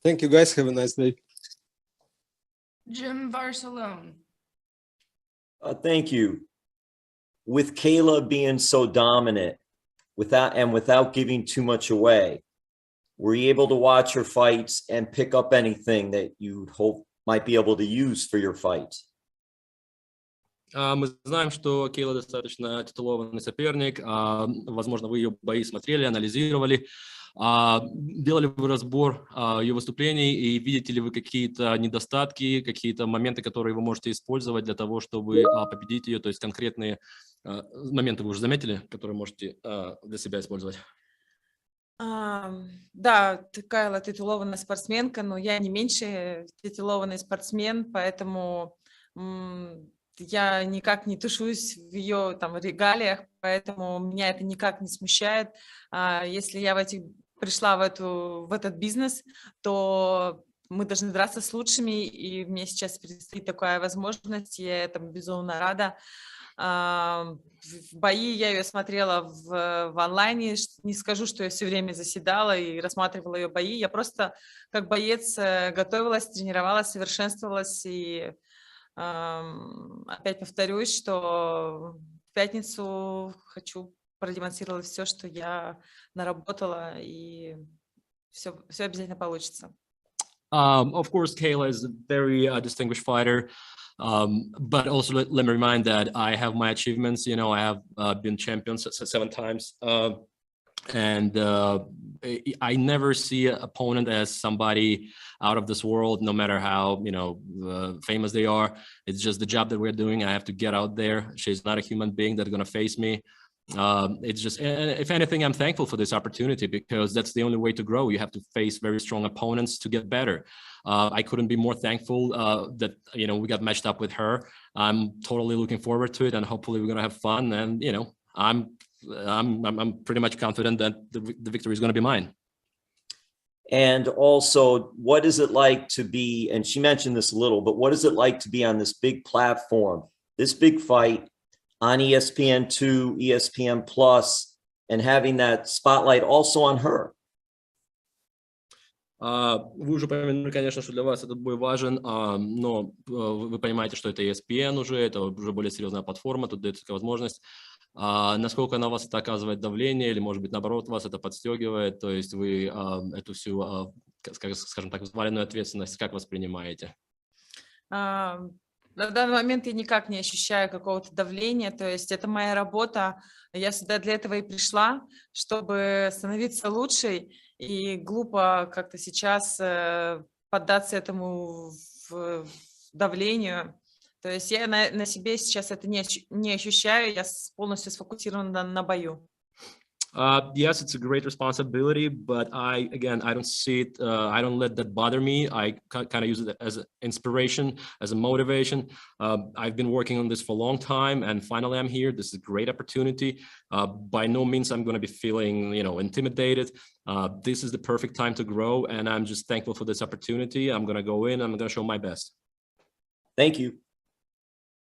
Thank you, guys. Have a nice day. Jim Barcelone. Thank you. With Kayla being so dominant, without giving too much away, were you able to watch her fights and pick up anything that you hope might be able to use for your fights? Мы знаем, что Кейла достаточно титулованный соперник. Возможно, вы ее бои смотрели, анализировали. Делали вы разбор ее выступлений и видите ли вы какие-то недостатки, какие-то моменты, которые вы можете использовать для того, чтобы победить ее? То есть конкретные моменты вы уже заметили, которые можете для себя использовать? Да, Кайла титулованная спортсменка, но я не меньше титулованный спортсмен, поэтому я никак не тушуюсь в ее регалиях, поэтому меня это никак не смущает. Если я пришла в этот бизнес, то мы должны драться с лучшими, и мне сейчас предстоит такая возможность, я этому безумно рада. В бои я ее смотрела в онлайне, не скажу, что я все время заседала и рассматривала ее бои, я просто как боец готовилась, тренировалась, совершенствовалась, и опять повторюсь, что в пятницу хочу продемонстрировать все, что я наработала, и все обязательно получится. Of course, Kayla is a very distinguished fighter, but also let me remind that I have my achievements. I have been champion 7 times, and I never see an opponent as somebody out of this world, no matter how famous they are. It's just the job that we're doing. I have to get out there. She's not a human being that's going to face me. It's just, if anything, I'm thankful for this opportunity, because that's the only way to grow. You have to face very strong opponents to get better. I couldn't be more thankful that we got matched up with her. I'm totally looking forward to it, and hopefully we're gonna have fun. And I'm pretty much confident that the victory is gonna be mine. And also, what is it like to be, and she mentioned this a little, but what is it like to be on this big platform, this big fight on ESPN2, ESPN Plus, and having that spotlight also on her? Вы уже упомянули, конечно, что для вас этот бой важен, но вы понимаете, что это ESPN уже, это уже более серьезная платформа, тут дается такая возможность. Насколько на вас это оказывает давление, или, может быть, наоборот, вас это подстегивает? То есть вы эту всю, скажем так, взваленную ответственность как воспринимаете? На данный момент я никак не ощущаю какого-то давления, то есть это моя работа, я сюда для этого и пришла, чтобы становиться лучшей, и глупо как-то сейчас поддаться этому давлению. То есть я на себе сейчас это не ощущаю, я полностью сфокусирована на бою. Yes, it's a great responsibility, but I don't see it. I don't let that bother me. I kind of use it as an inspiration, as a motivation. I've been working on this for a long time, and finally I'm here. This is a great opportunity. By no means I'm going to be feeling, intimidated. This is the perfect time to grow, and I'm just thankful for this opportunity. I'm going to go in. I'm going to show my best. Thank you.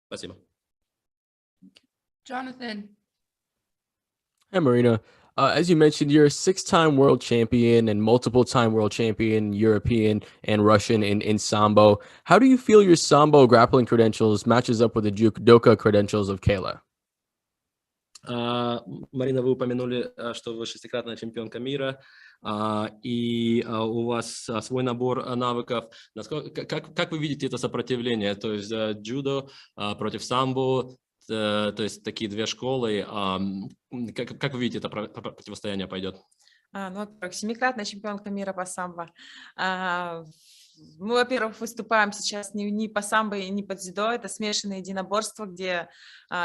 Спасибо. Jonathan. Hey, Marina. As you mentioned, you're a 6-time world champion and multiple-time world champion, European and Russian in Sambo. How do you feel your Sambo grappling credentials matches up with the judoka credentials of Kayla? Марина, вы упомянули, что вы 6-кратная чемпионка мира, и у вас свой набор навыков. Как вы видите это сопротивление? То есть джудо против самбо, то есть такие две школы. Как вы видите, это противостояние пойдет? Во-первых, 7-кратная чемпионка мира по самбо. Мы, во-первых, выступаем сейчас не по самбо и не по дзюдо, это смешанное единоборство, где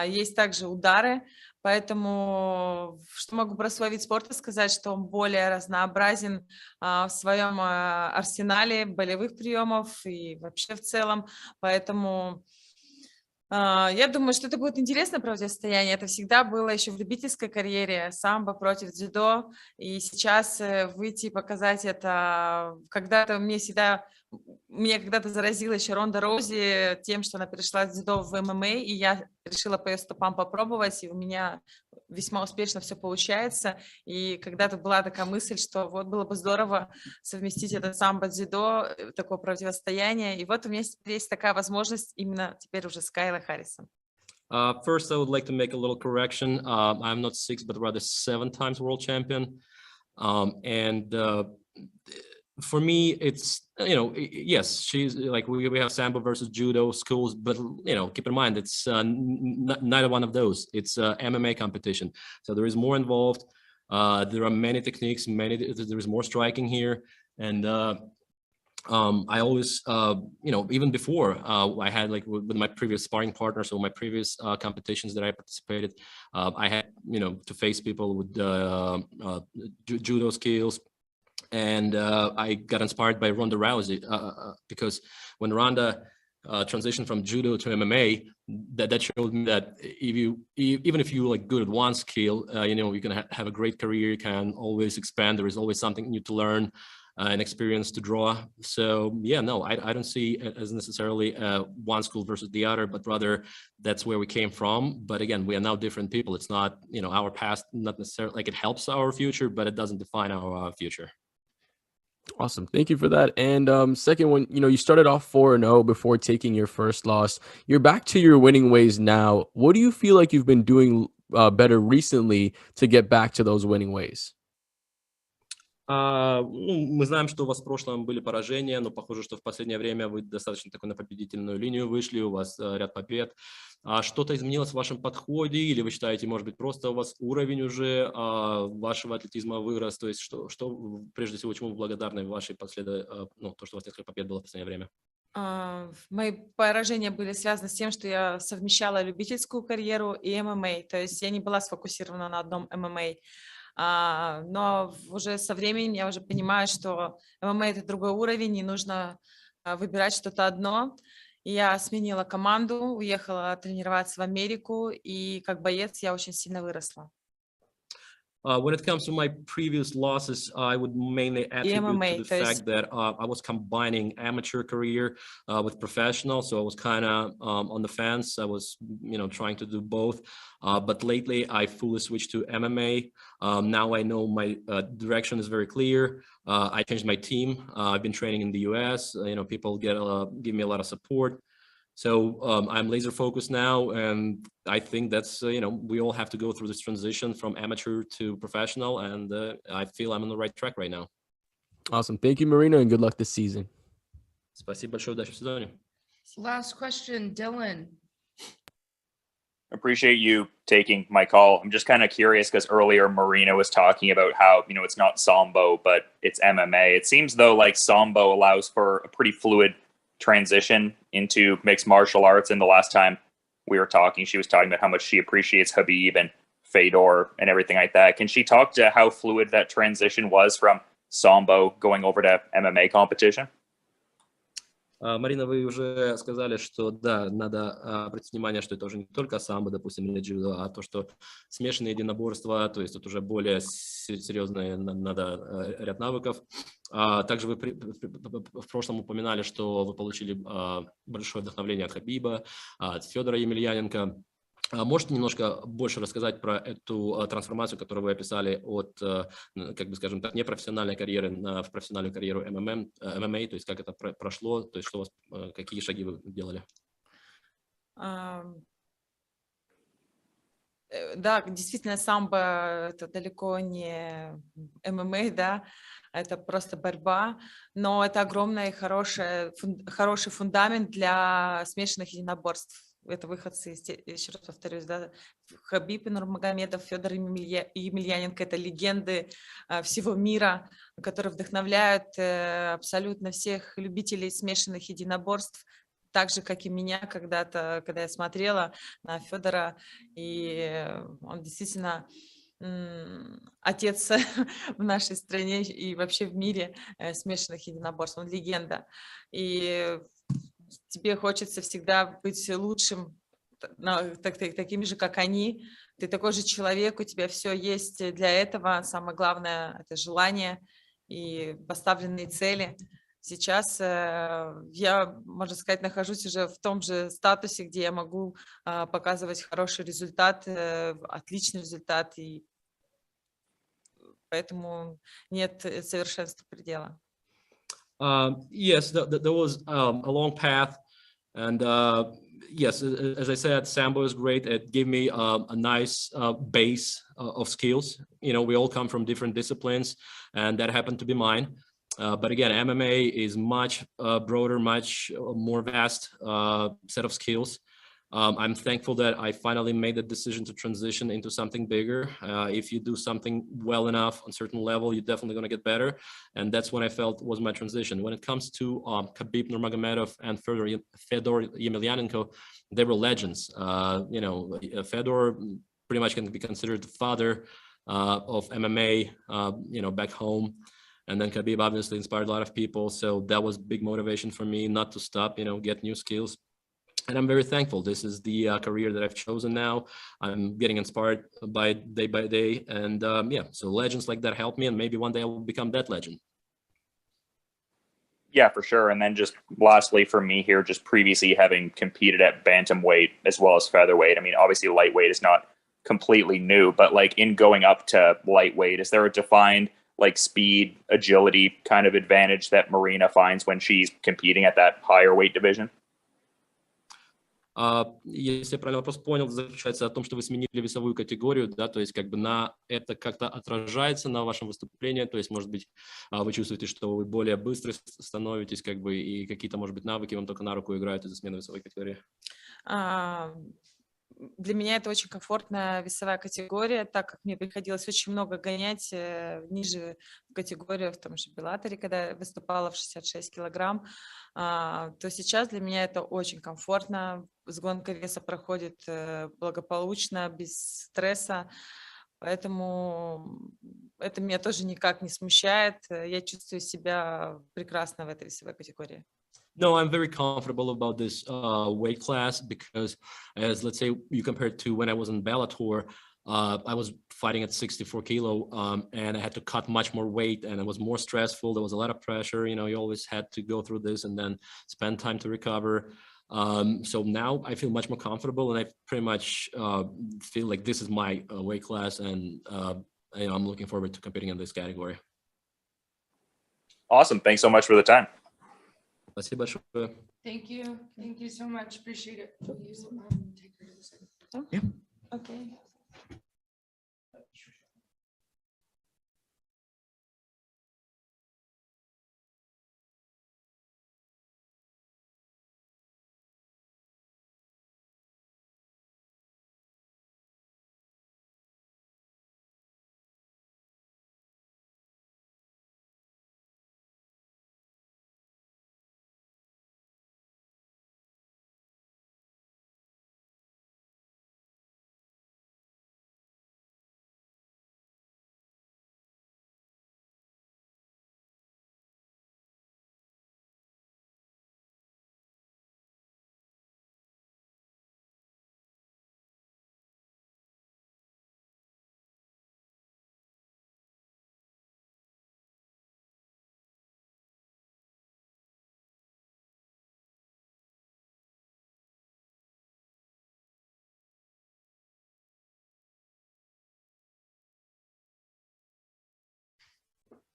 есть также удары, поэтому что могу про свой вид спорта сказать, что он более разнообразен в своем арсенале болевых приемов и вообще в целом, поэтому я думаю, что это будет интересное противостояние. Это всегда было еще в любительской карьере, самбо против дзюдо. И сейчас выйти и показать это, меня когда-то заразила еще Ронда Роузи тем, что она перешла с дзюдо в ММА, и я решила по ее стопам попробовать, и у меня весьма успешно все получается. И когда-то была такая мысль, что вот было бы здорово совместить это самбо-дзюдо, такое противостояние. И вот у меня есть такая возможность именно теперь уже с Кайлой Харрисон. First, I would like to make a little correction. I'm not 6, but rather 7 times world champion. For me, it's, yes, she's like, we have Sambo versus judo schools, but, keep in mind, it's neither one of those. It's MMA competition. So there is more involved. There are many techniques, there is more striking here. And I always, even before I had like with my previous sparring partners or my previous competitions that I participated, I had, to face people with judo skills. And I got inspired by Ronda Rousey because when Ronda transitioned from judo to MMA, that showed me that even if you like good at one skill, you can have a great career. You can always expand. There is always something new to learn, and experience to draw. So yeah, no, I don't see it as necessarily one school versus the other, but rather that's where we came from. But again, we are now different people. It's not, our past, not necessarily like it helps our future, but it doesn't define our future. Awesome. Thank you for that. And second one, you started off 4-0 before taking your first loss. You're back to your winning ways now. What do you feel like you've been doing better recently to get back to those winning ways? Мы знаем, что у вас в прошлом были поражения, но похоже, что в последнее время вы достаточно такой на победительную линию вышли, у вас ряд побед. Что-то изменилось в вашем подходе, или вы считаете, может быть, просто у вас уровень уже вашего атлетизма вырос? То есть что прежде всего, чему вы благодарны в вашей то, что у вас несколько побед было в последнее время? Мои поражения были связаны с тем, что я совмещала любительскую карьеру и ММА, то есть я не была сфокусирована на одном ММА. Но уже со временем я уже понимаю, что ММА — это другой уровень, и нужно выбирать что-то одно. И я сменила команду, уехала тренироваться в Америку, и как боец я очень сильно выросла. When it comes to my previous losses, I would mainly attribute to the fact that I was combining amateur career with professional. So I was kind of on the fence. I was, trying to do both. But lately, I fully switched to MMA. Now I know my direction is very clear. I changed my team. I've been training in the US. People give me a lot of support. So I'm laser focused now, and I think that's we all have to go through this transition from amateur to professional, and I feel I'm on the right track right now. Awesome. Thank you, Marina, and good luck this season. Спасибо большое, удачи в сезоне. Last question, Dylan. Appreciate you taking my call. I'm just kind of curious because earlier Marina was talking about how, it's not Sambo, but it's MMA. It seems though like Sambo allows for a pretty fluid transition into mixed martial arts. And the last time we were talking, she was talking about how much she appreciates Khabib and Fedor and everything like that. Can she talk to how fluid that transition was from Sambo going over to MMA competition? Марина, вы уже сказали, что да, надо обратить внимание, что это уже не только самбо, допустим, или джудо, а то, что смешанные единоборства, то есть это уже более серьезные, надо ряд навыков. Также вы в прошлом упоминали, что вы получили большое вдохновление от Хабиба, от Федора Емельяненко. Можете немножко больше рассказать про эту трансформацию, которую вы описали от, скажем так, непрофессиональной карьеры в профессиональную карьеру ММА, то есть как это прошло, то есть какие шаги вы делали? Да, действительно, самбо это далеко не ММА, да, это просто борьба, но это огромный хороший фундамент для смешанных единоборств. Это выходцы, еще раз повторюсь, да, Хабиб Нурмагомедов, Федор Емельяненко, это легенды всего мира, которые вдохновляют абсолютно всех любителей смешанных единоборств, так же, как и меня когда-то, когда я смотрела на Федора, и он действительно отец в нашей стране и вообще в мире смешанных единоборств, он легенда. И тебе хочется всегда быть лучшим, таким же, как они. Ты такой же человек, у тебя все есть для этого. Самое главное – это желание и поставленные цели. Сейчас я, можно сказать, нахожусь уже в том же статусе, где я могу показывать хороший результат, отличный результат, и поэтому нет совершенства предела. Yes, there was a long path, and yes, as I said, Sambo is great. It gave me a nice base of skills. We all come from different disciplines, and that happened to be mine. But again, MMA is much broader, much more vast set of skills. I'm thankful that I finally made the decision to transition into something bigger. If you do something well enough on a certain level, you're definitely going to get better. And that's what I felt was my transition. When it comes to Khabib Nurmagomedov and Fedor Emelianenko, they were legends. Fedor pretty much can be considered the father of MMA, back home. And then Khabib obviously inspired a lot of people. So that was big motivation for me not to stop, get new skills. And I'm very thankful. This is the career that I've chosen now. I'm getting inspired by day. And so legends like that help me. And maybe one day I will become that legend. Yeah, for sure. And then just lastly for me here, just previously having competed at bantamweight as well as featherweight. I mean, obviously lightweight is not completely new, but like in going up to lightweight, is there a defined speed, agility kind of advantage that Marina finds when she's competing at that higher weight division? Если я правильно вопрос понял, заключается о том, что вы сменили весовую категорию, да, то есть на это как-то отражается на вашем выступлении, то есть, может быть, вы чувствуете, что вы более быстро становитесь, и какие-то, может быть, навыки вам только на руку играют из-за смены весовой категории? Для меня это очень комфортная весовая категория, так как мне приходилось очень много гонять ниже в категориях, в том же Беллаторе, когда я выступала в 66 килограмм, то сейчас для меня это очень комфортно. Сгонка веса проходит благополучно, без стресса, поэтому это меня тоже никак не смущает. Я чувствую себя прекрасно в этой весовой категории. No, I'm very comfortable about this weight class because, as let's say you compare it to when I was in Bellator, I was fighting at 64 kilo and I had to cut much more weight and it was more stressful. There was a lot of pressure. You always had to go through this and then spend time to recover. So now I feel much more comfortable and I pretty much feel like this is my weight class and I'm looking forward to competing in this category. Awesome. Thanks so much for the time. Спасибо большое. Thank you. Thank you so much. Appreciate it. Yeah. Okay.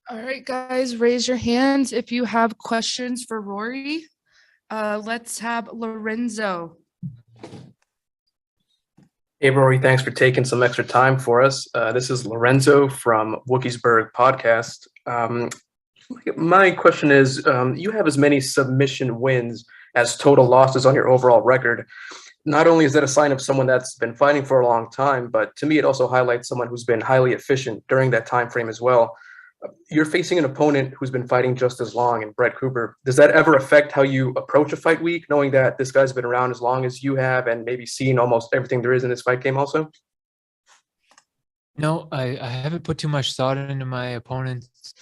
All right, guys, raise your hands if you have questions for Rory. Let's have Lorenzo. Hey, Rory, thanks for taking some extra time for us. This is Lorenzo from Wookiesburg Podcast. My question is, you have as many submission wins as total losses on your overall record. Not only is that a sign of someone that's been fighting for a long time, but to me, it also highlights someone who's been highly efficient during that time frame as well. You're facing an opponent who's been fighting just as long, in Brett Cooper. Does that ever affect how you approach a fight week, knowing that this guy's been around as long as you have and maybe seen almost everything there is in this fight game also? No, I haven't put too much thought into my opponents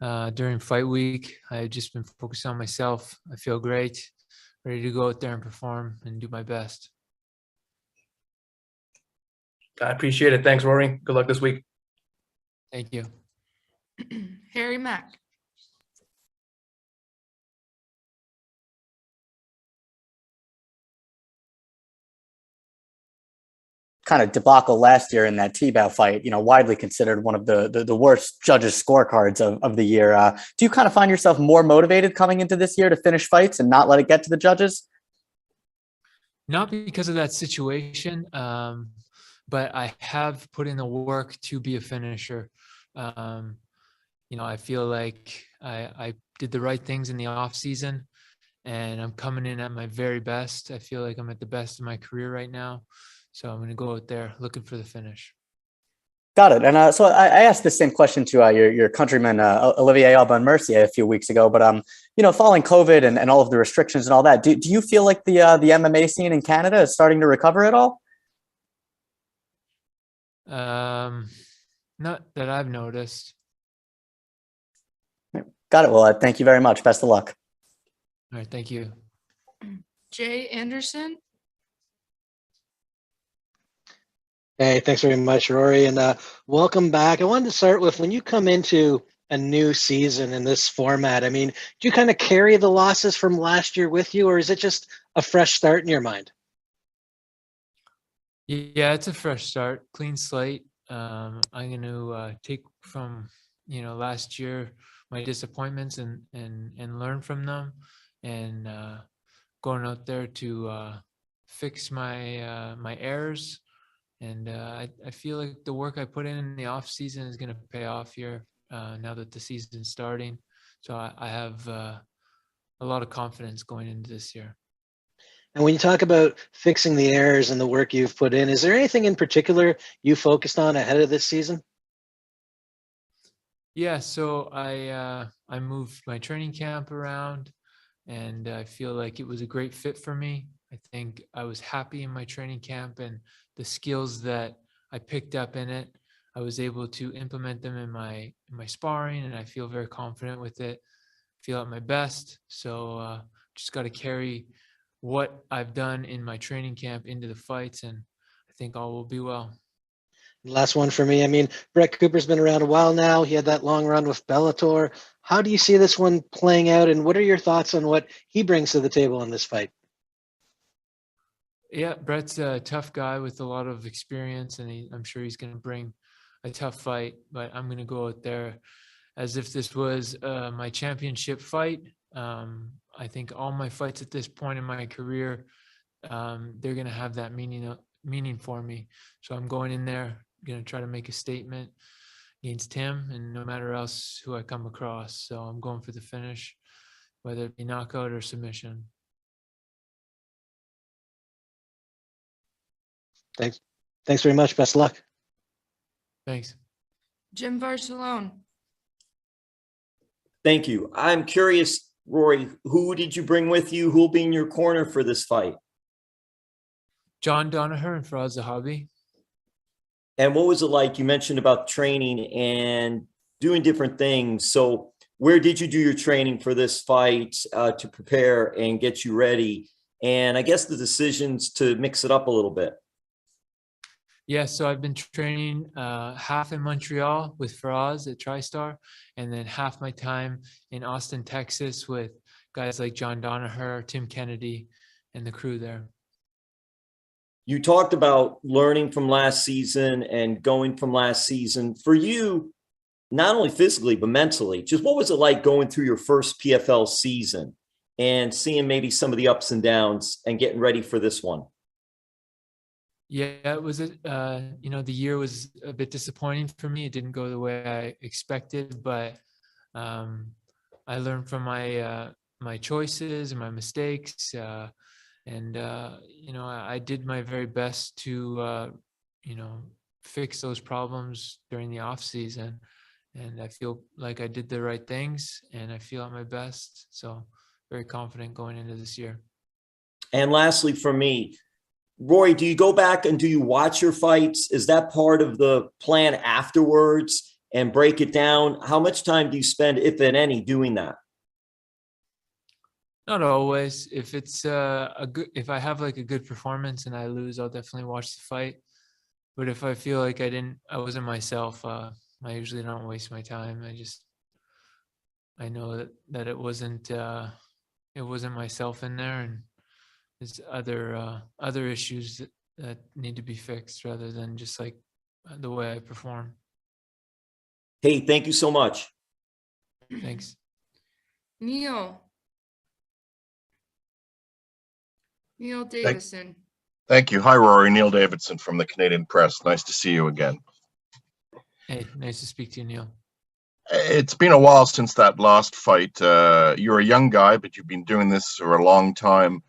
during fight week. I've just been focused on myself. I feel great, ready to go out there and perform and do my best. I appreciate it. Thanks, Rory. Good luck this week. Thank you. Harry Mack. Kind of debacle last year in that T-Bow fight, widely considered one of the worst judges' scorecards of the year. Do you kind of find yourself more motivated coming into this year to finish fights and not let it get to the judges? Not because of that situation, but I have put in the work to be a finisher. I feel like I did the right things in the off season, and I'm coming in at my very best. I feel like I'm at the best of my career right now. So I'm going to go out there looking for the finish. Got it. And so I asked the same question to your countryman, Olivier Aubin-Mercier, a few weeks ago. But, following COVID and all of the restrictions and all that, do you feel like the MMA scene in Canada is starting to recover at all? Not that I've noticed. Got it. Well, thank you very much. Best of luck. All right. Thank you. Jay Anderson. Hey, thanks very much, Rory, and welcome back. I wanted to start with, when you come into a new season in this format, do you kind of carry the losses from last year with you, or is it just a fresh start in your mind? Yeah, it's a fresh start, clean slate. I'm going to take from, last year, my disappointments and learn from them, and going out there to fix my my errors. And I feel like the work I put in the off season is going to pay off here now that the season's starting. So I have a lot of confidence going into this year. And when you talk about fixing the errors and the work you've put in, is there anything in particular you focused on ahead of this season? Yeah, so I moved my training camp around, and I feel like it was a great fit for me. I think I was happy in my training camp, and the skills that I picked up in it, I was able to implement them in my sparring, and I feel very confident with it. Feel at my best. So just got to carry what I've done in my training camp into the fights, and I think all will be well. Last one for me. Brett Cooper's been around a while now. He had that long run with Bellator. How do you see this one playing out, and what are your thoughts on what he brings to the table in this fight? Yeah, Brett's a tough guy with a lot of experience, and I'm sure he's going to bring a tough fight, but I'm going to go out there as if this was my championship fight. I think all my fights at this point in my career, they're going to have that meaning for me. So I'm going in there, going to try to make a statement against him and no matter else who I come across. So I'm going for the finish, whether it be knockout or submission. Thanks very much. Best of luck. Thanks. Jim Barcelone. Thank you. I'm curious, Rory, who did you bring with you? Who'll be in your corner for this fight? John Danaher and Faraz Zahabi. And what was it like? You mentioned about training and doing different things. So where did you do your training for this fight to prepare and get you ready? And I guess the decisions to mix it up a little bit. Yeah, so I've been training half in Montreal with Faraz at TriStar, and then half my time in Austin, Texas with guys like John Danaher, Tim Kennedy, and the crew there. You talked about learning from last season and going from last season. For you, not only physically, but mentally, just what was it like going through your first PFL season and seeing maybe some of the ups and downs and getting ready for this one? Yeah, it was, the year was a bit disappointing for me. It didn't go the way I expected, but I learned from my choices and my mistakes. I did my very best to, fix those problems during the off season. And I feel like I did the right things and I feel at my best. So very confident going into this year. And lastly, for me, Roy, do you go back and do you watch your fights? Is that part of the plan afterwards and break it down? How much time do you spend, if at any, doing that? Not always. If it's if I have like a good performance and I lose, I'll definitely watch the fight. But if I feel like I wasn't myself, I usually don't waste my time. I know that it wasn't myself in there, and there's other issues that need to be fixed rather than just like the way I perform. Hey, thank you so much. Thanks. Neil Davison. Thank you. Hi, Rory. Neil Davidson from the Canadian Press. Nice to see you again. Hey, nice to speak to you, Neil. It's been a while since that last fight. You're a young guy, but you've been doing this for a long time.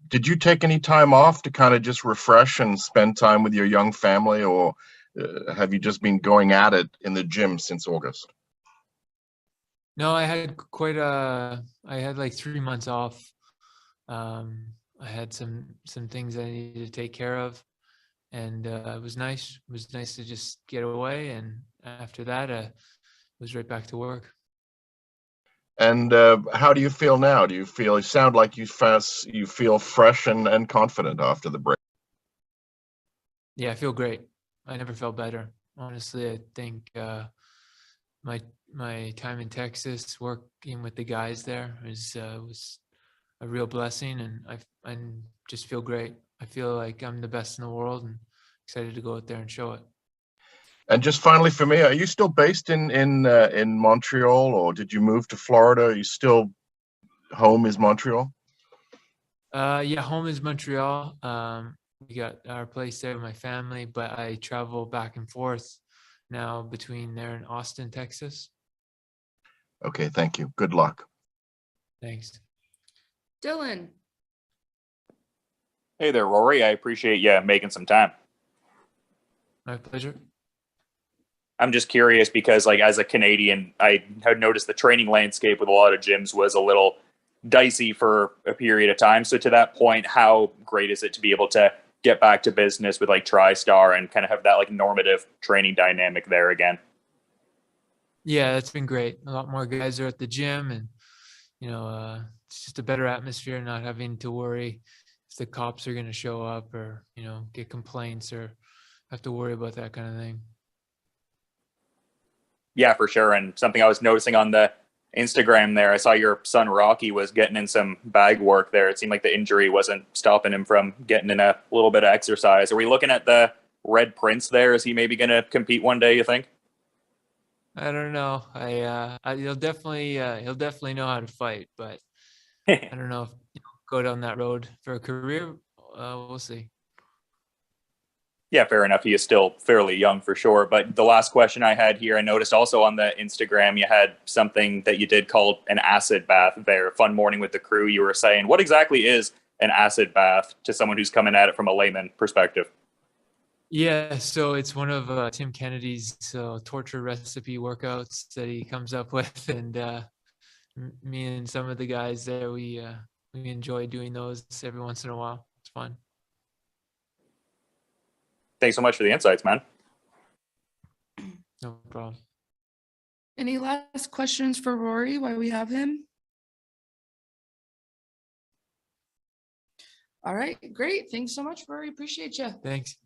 Did you take any time off to kind of just refresh and spend time with your young family, or have you just been going at it in the gym since August? No, I had like 3 months off. I had some things I needed to take care of, and it was nice. It was nice to just get away, and after that, it was right back to work. And how do you feel now? You sound like you feel fresh and confident after the break. Yeah, I feel great. I never felt better. Honestly, I think my time in Texas working with the guys there was a real blessing, and I just feel great. I feel like I'm the best in the world and excited to go out there and show it. And just finally for me, are you still based in Montreal, or did you move to Florida? Are you still home is Montreal? Yeah, home is Montreal. We got our place there with my family, but I travel back and forth now between there and Austin, Texas. Okay, thank you. Good luck. Thanks. Dylan. Hey there, Rory. I appreciate you making some time. My pleasure. I'm just curious because, like, as a Canadian, I had noticed the training landscape with a lot of gyms was a little dicey for a period of time. So to that point, how great is it to be able to get back to business with like TriStar and kind of have that like normative training dynamic there again? Yeah, it's been great. A lot more guys are at the gym, and it's just a better atmosphere, not having to worry if the cops are going to show up or get complaints or have to worry about that kind of thing. Yeah, for sure. And something I was noticing on the Instagram there, I saw your son Rocky was getting in some bag work there. It seemed like the injury wasn't stopping him from getting in a little bit of exercise. Are we looking at the Red Prince there? Is he maybe going to compete one day, you think? I don't know. He'll definitely know how to fight, but I don't know if go down that road for a career. We'll see. Yeah, fair enough. He is still fairly young for sure. But the last question I had here, I noticed also on the Instagram, you had something that you did called an acid bath there. Fun morning with the crew, you were saying. What exactly is an acid bath to someone who's coming at it from a layman perspective? Yeah, so it's one of Tim Kennedy's torture recipe workouts that he comes up with, and me and some of the guys there, we enjoy doing those every once in a while. It's fun. Thanks so much for the insights, man. No problem. Any last questions for Rory while we have him? All right, great. Thanks so much, Rory. Appreciate you. Thanks.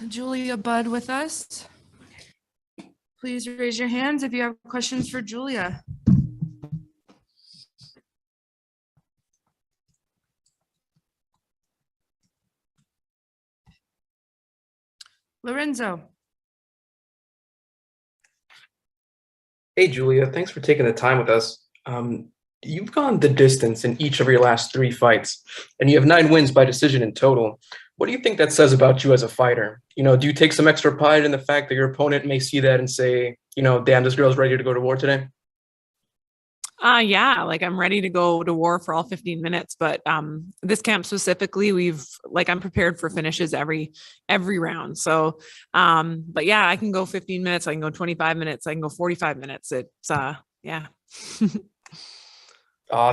Julia Budd with us. Please raise your hands if you have questions for Julia. Lorenzo. Hey, Julia, thanks for taking the time with us. You've gone the distance in each of your last 3 fights, and you have 9 wins by decision in total. What do you think that says about you as a fighter? Do you take some extra pride in the fact that your opponent may see that and say, damn, this girl's ready to go to war today? Yeah, like I'm ready to go to war for all 15 minutes, but this camp specifically, I'm prepared for finishes every round. So, but yeah, I can go 15 minutes, I can go 25 minutes, I can go 45 minutes. It's yeah.